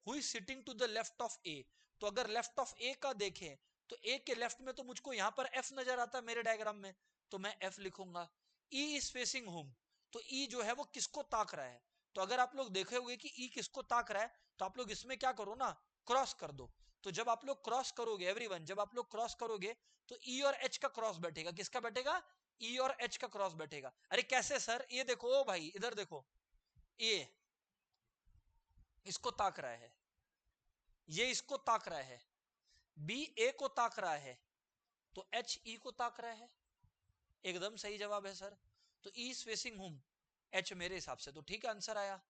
who is sitting to the left of A. तो अगर लेफ्ट ऑफ ए का देखें तो ए के लेफ्ट में तो मुझको यहां पर एफ नजर आता है मेरे डायग्राम में, तो मैं एफ लिखूंगा। ई इज फेसिंग होम, तो ई जो है वो किसको ताक रहा है। तो अगर आप लोग देखे होंगे कि ई किसको ताक रहा है, तो आप लोग इसमें क्या करो ना, क्रॉस कर दो। तो जब आप लोग क्रॉस करोगे एवरीवन, जब आप लोग क्रॉस करोगे तो ई और एच का क्रॉस बैठेगा, किसका बैठेगा, ई और एच का क्रॉस बैठेगा। अरे कैसे सर, ये देखो ओ भाई इधर देखो, ए इसको ताक रहा है, ये इसको ताक रहा है, बी ए को ताक रहा है, तो एच ई को ताक रहा है। एकदम सही जवाब है सर। तो E is facing home, H मेरे हिसाब से तो ठीक आंसर आया।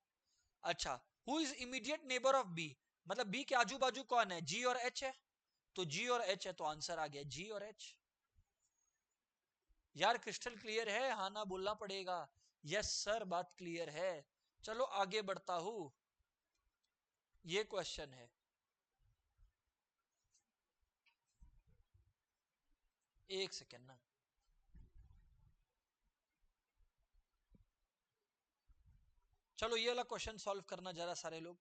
अच्छा, who is immediate neighbour of B, मतलब बी के आजू बाजू कौन है, जी और एच है, तो जी और एच है, तो आंसर आ गया जी और एच। यार क्रिस्टल क्लियर है, हाँ ना बोलना पड़ेगा, यस सर बात क्लियर है। चलो आगे बढ़ता हूं, ये क्वेश्चन है, एक सेकेंड ना। चलो ये वाला क्वेश्चन सॉल्व करना जरा सारे लोग।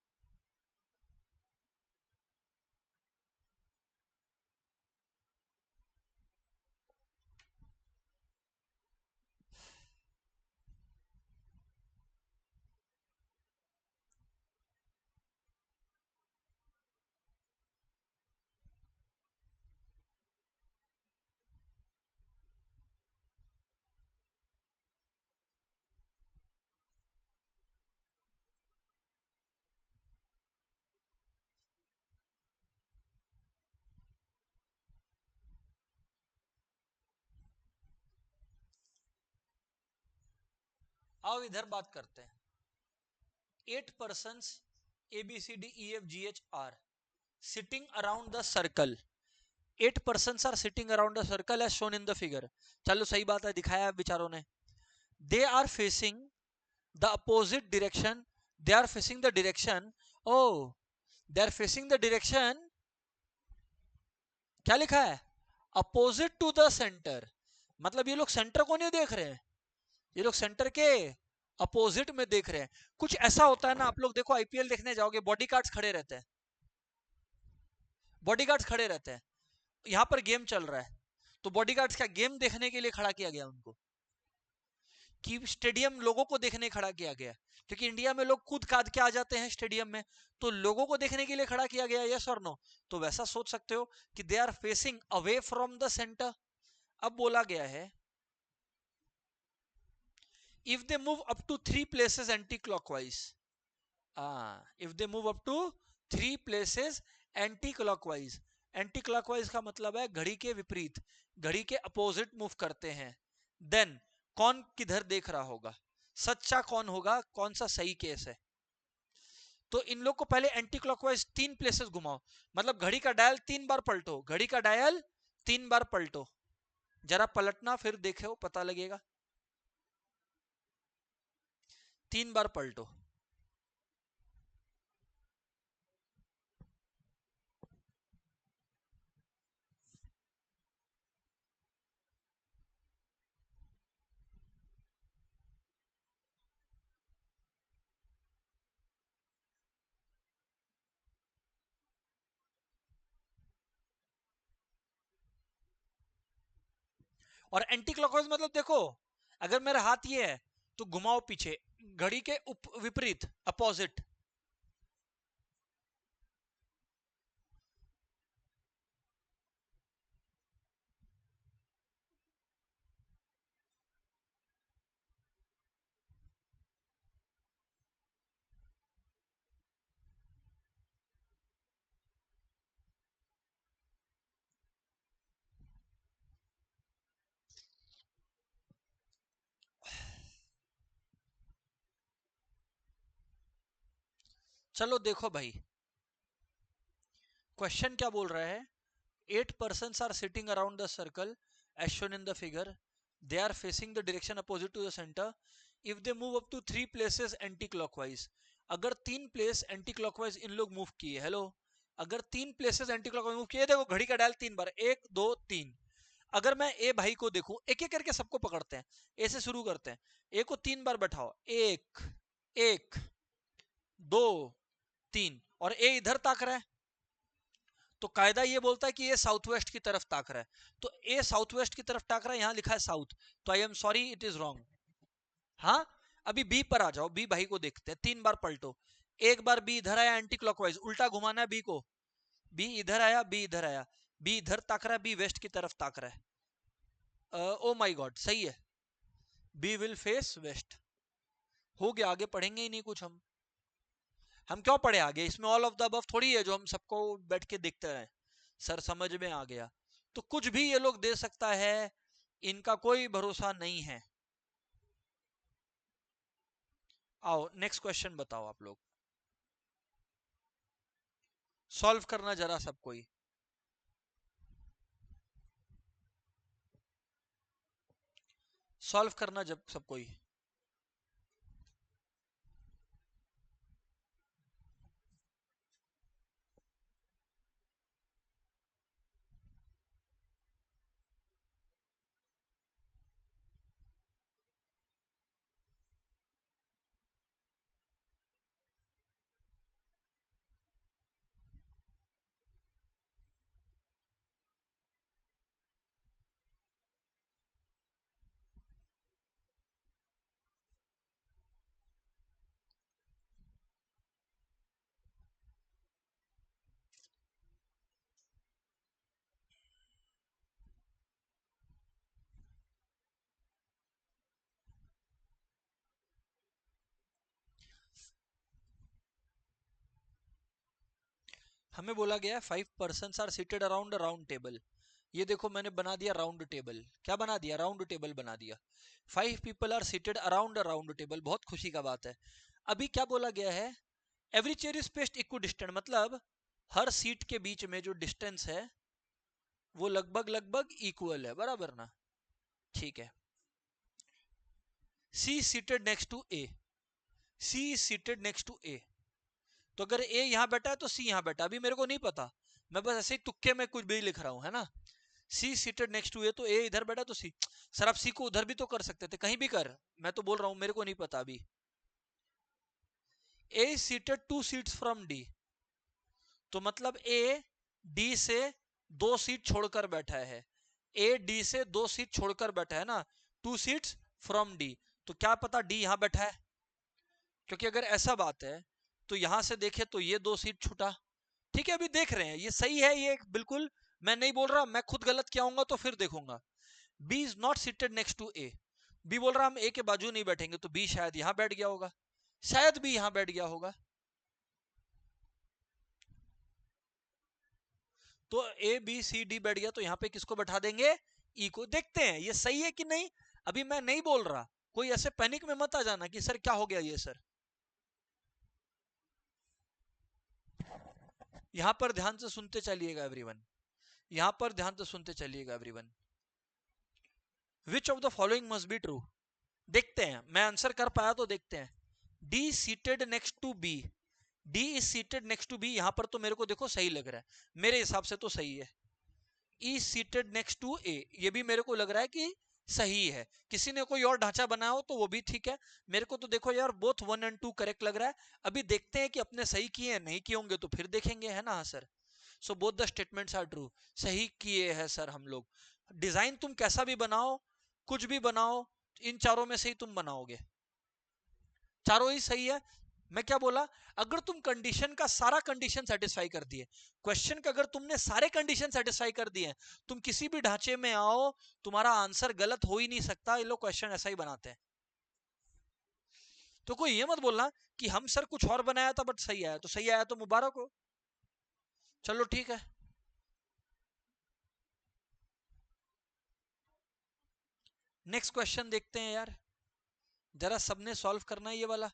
आओ इधर बात करते हैं। 8 persons A B C D E F G H R sitting around the circle. 8 persons are sitting around the circle as shown in the figure. चलो सही बात है, दिखाया है बेचारों ने। They are facing the opposite direction they are facing the direction, oh they are facing the direction, क्या लिखा है, अपोजिट टू द सेंटर, मतलब ये लोग सेंटर को नहीं देख रहे हैं, ये लोग सेंटर के अपोजिट में देख रहे हैं। कुछ ऐसा होता है ना, आप लोग देखो आईपीएल देखने जाओगे, बॉडीगार्ड्स खड़े रहते हैं, बॉडीगार्ड्स खड़े रहते हैं, यहां पर गेम चल रहा है, तो बॉडीगार्ड्स का गेम देखने के लिए खड़ा किया गया उनको, कि स्टेडियम लोगों को देखने खड़ा किया गया, क्योंकि इंडिया में लोग कूद काद के आ जाते हैं स्टेडियम में, तो लोगों को देखने के लिए खड़ा किया गया, यस और नो। तो वैसा सोच सकते हो कि they are facing away from the centre. अब बोला गया है if they move up to 3 places anti-clockwise, if they move up to 3 places anti-clockwise, anti-clockwise का मतलब है घड़ी के विपरीत, घड़ी के अपोजिट मूव करते हैं, देन कौन किधर देख रहा होगा, सच्चा कौन होगा, कौन सा सही केस है। तो इन लोग को पहले एंटी क्लॉकवाइज 3 प्लेसेस घुमाओ, मतलब घड़ी का डायल 3 बार पलटो, घड़ी का डायल 3 बार पलटो, जरा पलटना फिर देखो पता लगेगा, 3 बार पलटो। और एंटी क्लॉकवाइज मतलब देखो, अगर मेरा हाथ ये है तो घुमाओ पीछे, घड़ी के विपरीत, अपोजिट। चलो देखो भाई, क्वेश्चन क्या बोल रहा है, 8 persons are sitting around the circle as shown in the figure, they are facing the direction opposite to the center, if they move up to 3 places anti-clockwise, अगर 3 प्लेस एंटी क्लॉकवाइज इन लोग move किए, hello, अगर 3 places anti clockwise move किए, देखो घड़ी का dial 3 बार, 1 2 3, अगर मैं ए भाई को देखूं, एक एक करके सबको पकड़ते हैं, ए से शुरू करते हैं, ए को 3 बार बैठाओ, 1 1 2 3, और ए इधर ताक रहा है, तो कायदा ये बोलता है कि ये साउथ वेस्ट की तरफ ताक रहा है, तो ए साउथ वेस्ट की तरफ ताक रहा है, यहां लिखा है साउथ, तो I am sorry it is wrong. हाँ, अभी बी पर आ जाओ, बी भाई को देखते हैं, 3 बार पलटो, एक बार बी इधर आया एंटी क्लॉकवाइज, उल्टा घुमाना है बी को, बी इधर आया, बी इधर आया, बी इधर ताक रहा है, बी वेस्ट की तरफ ताक रहा है, ओ माई गॉड सही है, बी विल फेस वेस्ट, हो गया, आगे पढ़ेंगे ही नहीं कुछ हम क्यों पढ़े आगे, इसमें ऑल ऑफ द अबव थोड़ी है जो हम सबको बैठ के देखते रहे, सर समझ में आ गया, तो कुछ भी ये लोग दे सकता है, इनका कोई भरोसा नहीं है। आओ नेक्स्ट क्वेश्चन बताओ आप लोग, सॉल्व करना जरा सब कोई, सॉल्व करना जब सब कोई। हमें बोला गया है 5 persons are seated around a round table, ये देखो मैंने बना दिया राउंड टेबल, क्या बना दिया, राउंड टेबल बना दिया, 5 people are seated around a round table, बहुत खुशी का बात है। अभी क्या बोला गया है, every chair is spaced equal distant, मतलब हर सीट के बीच में जो डिस्टेंस है वो लगभग लगभग इक्वल है, बराबर ना, ठीक है। C seated next to A, C is seated next to A, तो अगर ए यहां बैठा है तो सी यहां बैठा, अभी मेरे को नहीं पता, मैं बस ऐसे ही तुक्के में कुछ भी लिख रहा हूं, है ना। सी सीटेड नेक्स्ट टू ए, तो ए इधर बैठा तो सी, सर आप सी को उधर भी तो कर सकते थे, कहीं भी कर, मैं तो बोल रहा हूं मेरे को नहीं पता अभी। ए सीटेड 2 सीट्स फ्रॉम डी, तो मतलब ए डी से 2 सीट छोड़कर बैठा है, ए डी से 2 सीट छोड़कर बैठा है ना, 2 सीट्स फ्रॉम डी, तो क्या पता डी यहां बैठा है, क्योंकि अगर ऐसा बात है तो यहां से देखे तो ये 2 सीट छूटा। ठीक है, अभी देख रहे हैं ये सही है, ये बिल्कुल मैं नहीं बोल रहा, मैं खुद गलत किया हूंगा तो फिर देखूंगा। B is not seated next to A, B बोल रहा हम ए के बाजू नहीं बैठेंगे, तो बी शायद यहां बैठ गया होगा, शायद बी यहां बैठ गया होगा, तो ए बी सी डी बैठ गया, तो यहां पे किसको बैठा देंगे, ई को। देखते हैं ये सही है कि नहीं, अभी मैं नहीं बोल रहा, कोई ऐसे पैनिक में मत आ जाना कि सर क्या हो गया ये सर। यहां पर ध्यान से सुनते चलिएगा एवरीवन, यहां पर ध्यान से सुनते चलिएगा everyone. Which of the following must be true, देखते हैं मैं आंसर कर पाया तो देखते हैं। D seated next to B, D is seated next to B, यहां पर तो मेरे को देखो सही लग रहा है, मेरे हिसाब से तो सही है। ई सीटेड नेक्स्ट टू ए, ये भी मेरे को लग रहा है कि सही है, किसी ने कोई और ढांचा बनाया हो तो वो भी ठीक है, मेरे को तो देखो यार बोथ 1 और 2 करेक्ट लग रहा है। अभी देखते हैं कि अपने सही किए हैं, नहीं किए होंगे तो फिर देखेंगे, है ना। हाँ sir, so both the statements are true, सही किए हैं सर हम लोग। डिजाइन तुम कैसा भी बनाओ, कुछ भी बनाओ, इन चारों में से ही तुम बनाओगे, चारों ही सही है। मैं क्या बोला, अगर तुम कंडीशन का सारा कंडीशन सेटिस्फाई कर दिए, क्वेश्चन का अगर तुमने सारे कंडीशन सेटिस्फाई कर दिए, तुम किसी भी ढांचे में आओ, तुम्हारा आंसर गलत हो ही नहीं सकता, ये लोग क्वेश्चन ऐसा ही बनाते हैं। तो कोई ये मत बोलना कि हम सर कुछ और बनाया था बट सही आया, तो सही आया तो मुबारक हो, चलो ठीक है। नेक्स्ट क्वेश्चन देखते हैं यार, जरा सबने सॉल्व करना है ये वाला।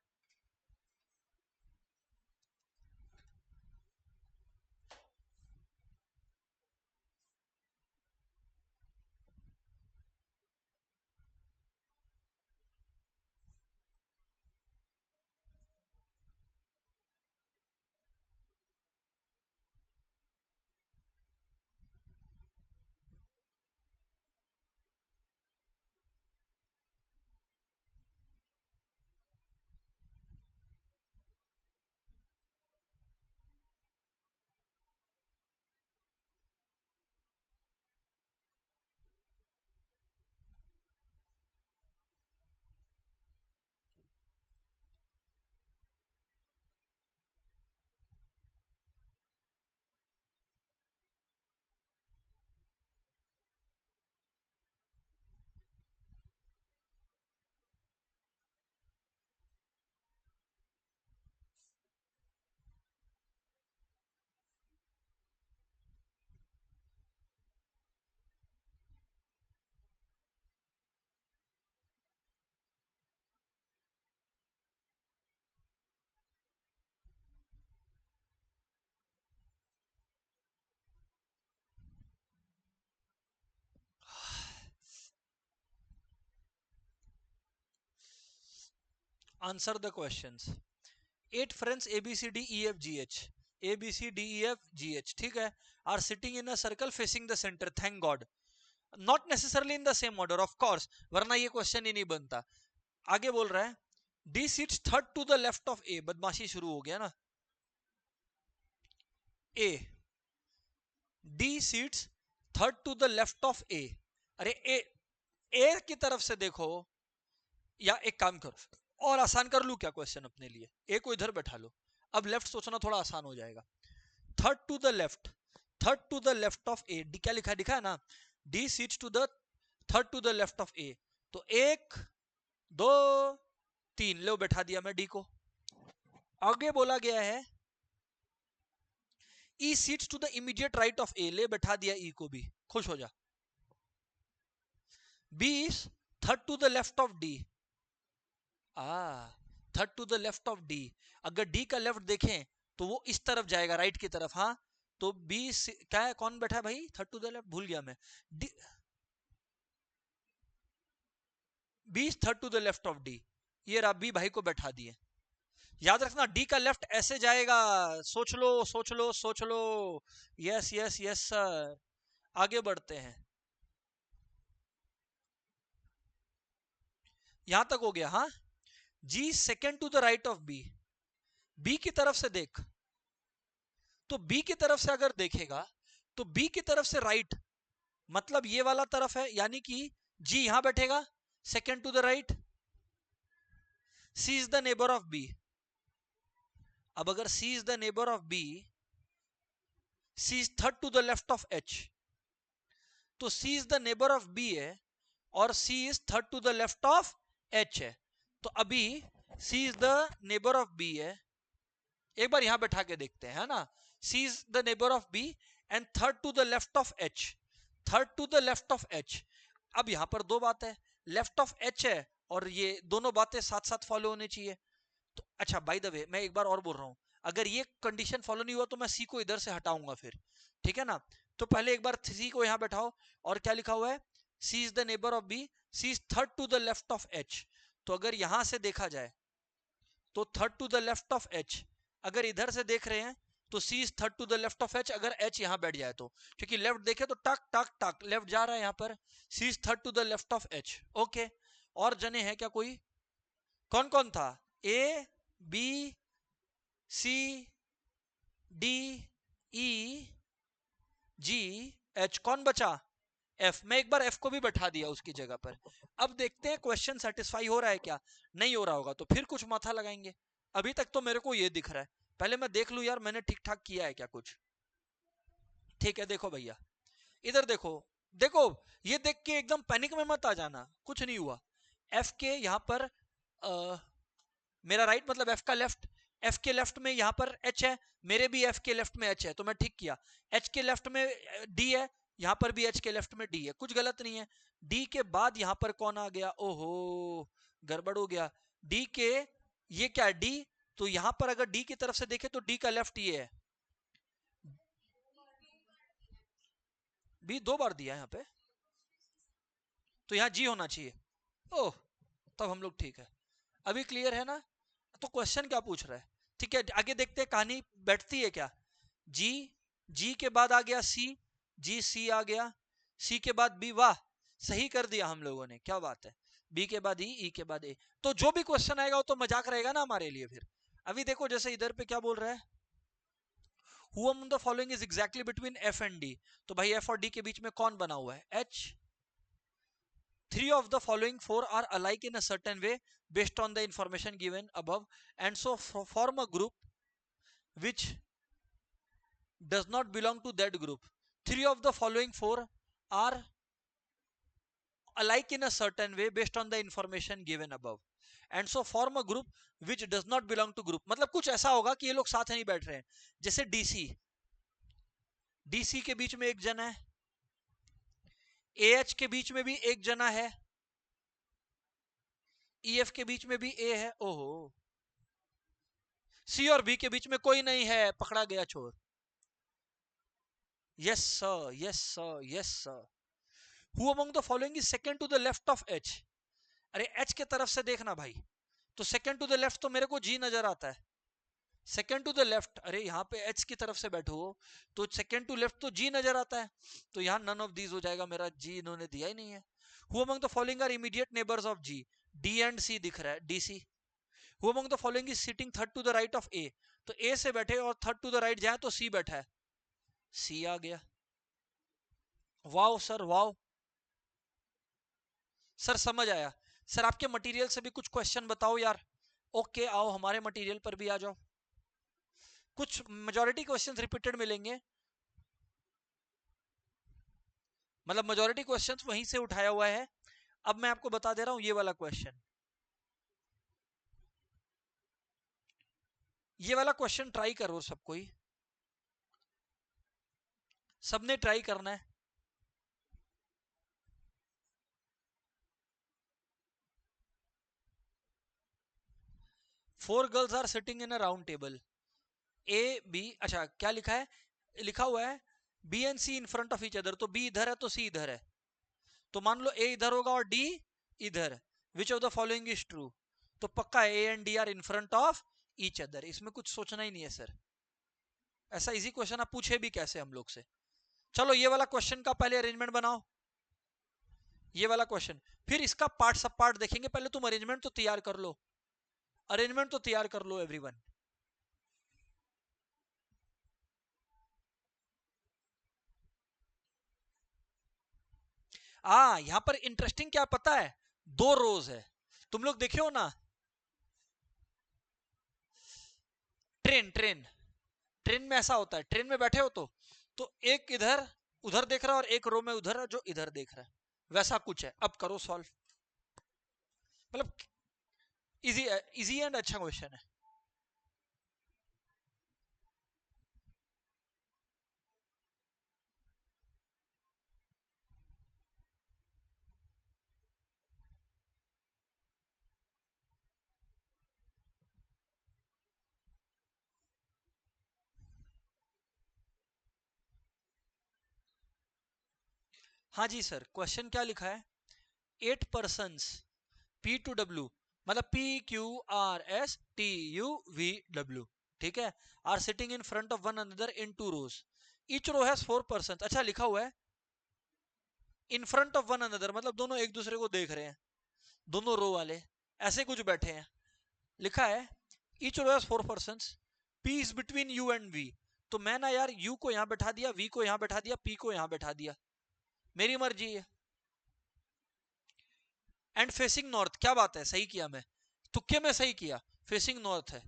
Answer the questions. 8 friends A B C D E F G H, A B C D E F G H, ठीक है, are sitting in a circle facing the centre, thank God, not necessarily in the same order of course, वरना ये question ही नहीं बनता। आगे बोल रहा है D seats third to the left of A, बदमाशी शुरू हो गया ना। A, D seats third to the left of A, अरे ए, ए की तरफ से देखो, या एक काम करो और आसान कर लू क्या क्वेश्चन अपने लिए, ए को इधर बैठा लो, अब लेफ्ट सोचना थोड़ा आसान हो जाएगा। Third to the left, third to the left of A, D क्या लिखा है, दिखा है ना, D seats to the third to the left of A, तो 1 2 3 लो बैठा दिया मैं डी को। आगे बोला गया है E seats to the immediate right of A, ले बैठा दिया ई को भी, खुश हो जा। B is third to the left of D, third to the left of D, अगर डी का लेफ्ट देखें तो वो इस तरफ जाएगा, राइट की तरफ, हाँ, तो बी क्या है, कौन बैठा है भाई थर्ड टू द लेफ्ट, भूल गया मैं, D, B is third to the left of D, ये रहा बी भाई को बैठा दिए। याद रखना डी का लेफ्ट ऐसे जाएगा। सोच लो सोच लो सोच लो। Yes yes yes sir. आगे बढ़ते हैं। यहां तक हो गया। हाँ, G second to the right of B. B की तरफ से देख, तो बी की तरफ से अगर देखेगा तो बी की तरफ से राइट मतलब ये वाला तरफ है, यानी कि जी यहां बैठेगा second to the right. C is the neighbour of B. अब अगर C is the neighbour of B, C is third to the left of H, तो C is the neighbour of B है और C is third to the left of H है। तो अभी C is the neighbour of B है, एक बार यहां बैठा के देखते हैं, है ना। C is the neighbour of B and third to the left of H, third to the left of H. अब यहां पर दो बात है, लेफ्ट ऑफ एच है और ये दोनों बातें साथ साथ फॉलो होनी चाहिए। तो अच्छा, बाय द वे मैं एक बार और बोल रहा हूं, अगर ये कंडीशन फॉलो नहीं हुआ तो मैं सी को इधर से हटाऊंगा फिर, ठीक है ना। तो पहले एक बार सी को यहां बैठाओ, और क्या लिखा हुआ है, C is the neighbour of B, C is third to the left of H. तो अगर यहां से देखा जाए तो third to the left of H, अगर इधर से देख रहे हैं तो C is third to the left of H, अगर एच यहां बैठ जाए तो, क्योंकि लेफ्ट देखे तो टक टक टक लेफ्ट जा रहा है यहां पर। C is third to the left of H. Okay, और जने हैं क्या कोई? कौन कौन था? A B C D E G H, कौन बचा? एफ। मैं एक बार एफ को भी बैठा दिया उसकी जगह पर। अब देखते हैं क्वेश्चन सेटिस्फाई हो रहा है क्या। नहीं हो रहा होगा तो फिर कुछ माथा लगाएंगे। अभी तक तो मेरे को ये दिख रहा है, पहले मैं देख लूं यार मैंने ठीक ठाक किया है क्या कुछ। ठीक है, देखो भैया, इधर देखो। देखो, ये देख के एकदम पैनिक में मत आ जाना, कुछ नहीं हुआ। एफ के यहाँ पर मेरा राइट मतलब एफ का लेफ्ट, एफ के लेफ्ट में यहां पर एच है, मेरे भी एफ के लेफ्ट में एच है, तो मैं ठीक किया। एच के लेफ्ट में डी है, यहां पर भी एच के लेफ्ट में डी है, कुछ गलत नहीं है। डी के बाद यहां पर कौन आ गया? ओहो, गड़बड़ हो गया। डी के, ये क्या है? डी। तो यहां पर अगर डी की तरफ से देखे तो डी का लेफ्ट ये है। बी दो बार दिया है यहाँ पे, तो यहाँ जी होना चाहिए। ओह, तब हम लोग ठीक है। अभी क्लियर है ना? तो क्वेश्चन क्या पूछ रहा है? ठीक है, आगे देखते हैं कहानी बैठती है क्या। जी, जी के बाद आ गया सी, जी सी आ गया, सी के बाद बी। वाह, सही कर दिया हम लोगों ने, क्या बात है। बी के बाद ई के बाद ए। तो जो भी क्वेश्चन आएगा वो तो मजाक रहेगा ना हमारे लिए फिर। अभी देखो जैसे इधर पे क्या बोल रहा है, who among the following is exactly between F and D. तो भाई एफ और डी के बीच में कौन बना हुआ है? H. Three of the following four are alike in a certain way based on the information given above, and so form a group which does not belong to that group. Three of the following four are alike in a certain way based on the information given above, and so form a group which does not belong to group. मतलब कुछ ऐसा होगा कि ये लोग साथ नहीं बैठ रहे हैं। जैसे डीसी, डीसी के बीच में एक जना है, एएच के बीच में भी एक जना है, ईएफ के बीच में भी ए है। ओहो, सी और बी के बीच में कोई नहीं है, पकड़ा गया चोर। Yes sir, yes sir, yes sir. Who among the following is second to the left of H. अरे एच के तरफ से देखना भाई, तो सेकंड टू द लेफ्ट तो मेरे को जी नजर आता है। सेकंड टू द लेफ्ट, अरे यहाँ पे एच की तरफ से बैठो तो सेकंड टू लेफ्ट तो जी नजर आता है, तो यहाँ नन ऑफ दीज हो जाएगा, मेरा जी इन्होंने दिया ही नहीं है। Who among the following are immediate neighbours of G, D and C दिख रहा है, D C. Who among the following is sitting third to the right of A, तो ए से बैठे और थर्ड टू द राइट जाए तो सी बैठा है, सी आ गया। वाओ सर, वाओ सर, समझ आया। सर आपके मटेरियल से भी कुछ क्वेश्चन बताओ यार। ओके, आओ हमारे मटेरियल पर भी आ जाओ। कुछ मेजॉरिटी क्वेश्चंस रिपीटेड मिलेंगे, मतलब मेजॉरिटी क्वेश्चंस वहीं से उठाया हुआ है। अब मैं आपको बता दे रहा हूं ये वाला क्वेश्चन, ये वाला क्वेश्चन ट्राई करो सब कोई, सबने ट्राई करना है। Four girls are sitting in a round table, A B, अच्छा क्या लिखा है, लिखा हुआ है B and C in front of each other, तो बी इधर है तो सी इधर है, तो मान लो ए इधर होगा और डी इधर। Which of the following is true, तो पक्का A and D are in front of each other. इसमें कुछ सोचना ही नहीं है सर, ऐसा इजी क्वेश्चन आप पूछे भी कैसे हम लोग से। चलो ये वाला क्वेश्चन का पहले अरेंजमेंट बनाओ, ये वाला क्वेश्चन, फिर इसका पार्ट सब पार्ट देखेंगे। पहले तुम अरेंजमेंट तो तैयार कर लो, अरेंजमेंट तो तैयार कर लो एवरीवन। यहां पर इंटरेस्टिंग क्या पता है, 2 रोज है, तुम लोग देखे हो ना, ट्रेन ट्रेन ट्रेन में ऐसा होता है, ट्रेन में बैठे हो तो एक इधर उधर देख रहा है और एक रो में उधर जो इधर देख रहा है, वैसा कुछ है। अब करो सॉल्व, मतलब इजी इजी एंड अच्छा क्वेश्चन है। हाँ जी सर, क्वेश्चन क्या लिखा है, 8 पर्सन P टू W, मतलब PQRSTUVW, ठीक है, are sitting in front of one another in 2 rows, each row has 4 person. अच्छा लिखा हुआ है in front of one another, मतलब दोनों एक दूसरे को देख रहे हैं, दोनों रो वाले ऐसे कुछ बैठे हैं। लिखा है each row has 4 person, P is between U and V। तो मैं ना यार U को यहां बैठा दिया, V को यहां बैठा दिया, P को यहां बैठा दिया, मेरी मर्जी है। एंड फेसिंग नॉर्थ, क्या बात है, सही किया मैं, तुक्के में सही किया, फेसिंग नॉर्थ है।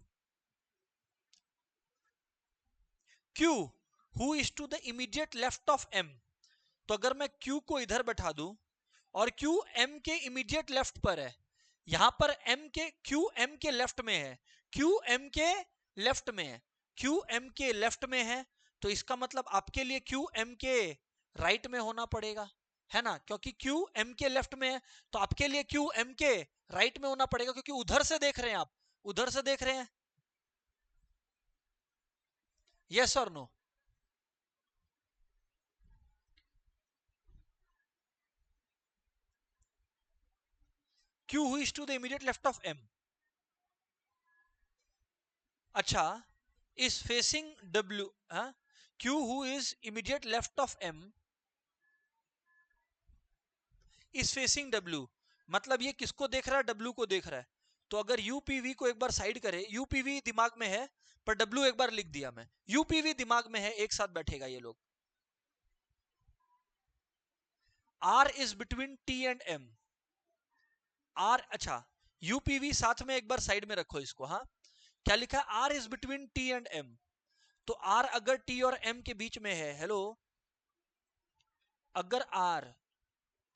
Q who is to the immediate left of M, तो अगर मैं Q को इधर बैठा दूं और Q M के इमीडिएट लेफ्ट पर है, यहां पर Q M के लेफ्ट में है, Q M के लेफ्ट में है, Q M के लेफ्ट में है, तो इसका मतलब आपके लिए Q M के राइट में होना पड़ेगा, है ना, क्योंकि Q M के लेफ्ट में है, तो आपके लिए Q M के राइट में होना पड़ेगा, क्योंकि उधर से देख रहे हैं आप, उधर से देख रहे हैं। यस और no? Q who is to the immediate left of M, अच्छा, is facing W, हाँ, Q who is immediate left of M is facing W, मतलब ये किसको देख रहा है, W को देख रहा है। तो अगर UPV को एक बार साइड करे, UPV दिमाग में है पर W एक बार लिख दिया मैं, UPV दिमाग में है, एक साथ बैठेगा ये लोग। R is between T and M, R, अच्छा, UPV साथ में एक बार साइड में रखो इसको, हाँ, क्या लिखा है, R is between T and M, तो R अगर T और M के बीच में है, हेलो, अगर R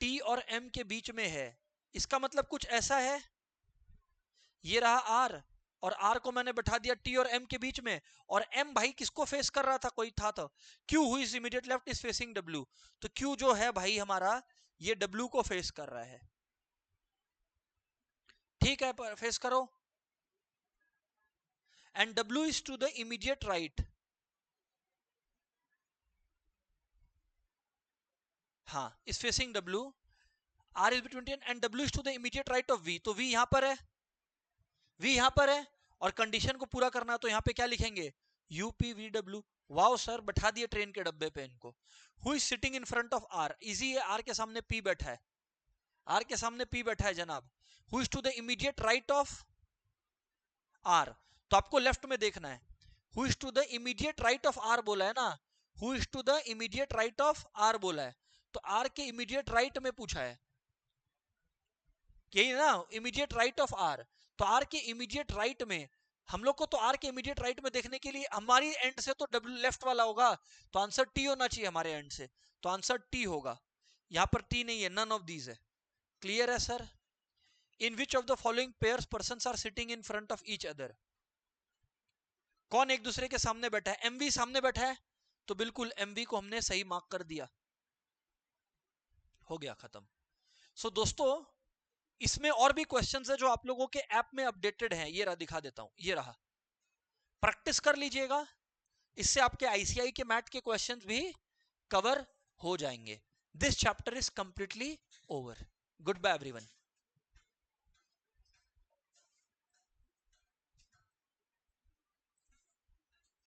T और M के बीच में है, इसका मतलब कुछ ऐसा है, ये रहा R और R को मैंने बैठा दिया T और M के बीच में, और M भाई किसको फेस कर रहा था, कोई था तो Q who is immediate left is facing W, तो Q जो है भाई हमारा ये W को फेस कर रहा है, ठीक है, पर फेस करो, and W is to the immediate right, हाँ, is facing W, R is between and W is to the immediate right of V, तो V यहां पर है, V यहां पर है, और कंडीशन को पूरा करना तो यहां पे क्या लिखेंगे, UPVW। वाओ सर, बैठा दिए ट्रेन के डब्बे पे इनको। Who is sitting in front of R, easy है, R के सामने P बैठा है, R के सामने P बैठा है जनाब। Who is to the immediate right of R, तो आपको लेफ्ट में देखना है, who is to the immediate right of R बोला है ना, who is to the immediate right of R बोला है, तो R के इमीडिएट राइट में पूछा है, यही ना, इमीडिएट राइट ऑफ R, तो R के इमीडिएट राइट में, हम लोग को तो R के इमीडिएट राइट में देखने के लिए हमारी एंड से तो W लेफ्ट वाला होगा, तो आंसर T होना चाहिए हमारे एंड से, तो आंसर T होगा, यहां पर T नहीं है, नन ऑफ दीज है। क्लियर है sir? In which of the following pairs persons are sitting in front of each other, कौन एक दूसरे के सामने बैठा है, MV सामने बैठा है, तो बिल्कुल MV को हमने सही मार्क कर दिया, हो गया खत्म। सो दोस्तों, इसमें और भी क्वेश्चंस है जो आप लोगों के ऐप में अपडेटेड हैं, ये रहा, दिखा देता हूं, ये रहा, प्रैक्टिस कर लीजिएगा, इससे आपके ICI के मैथ के क्वेश्चंस भी कवर हो जाएंगे। This chapter is completely over. Good bye everyone.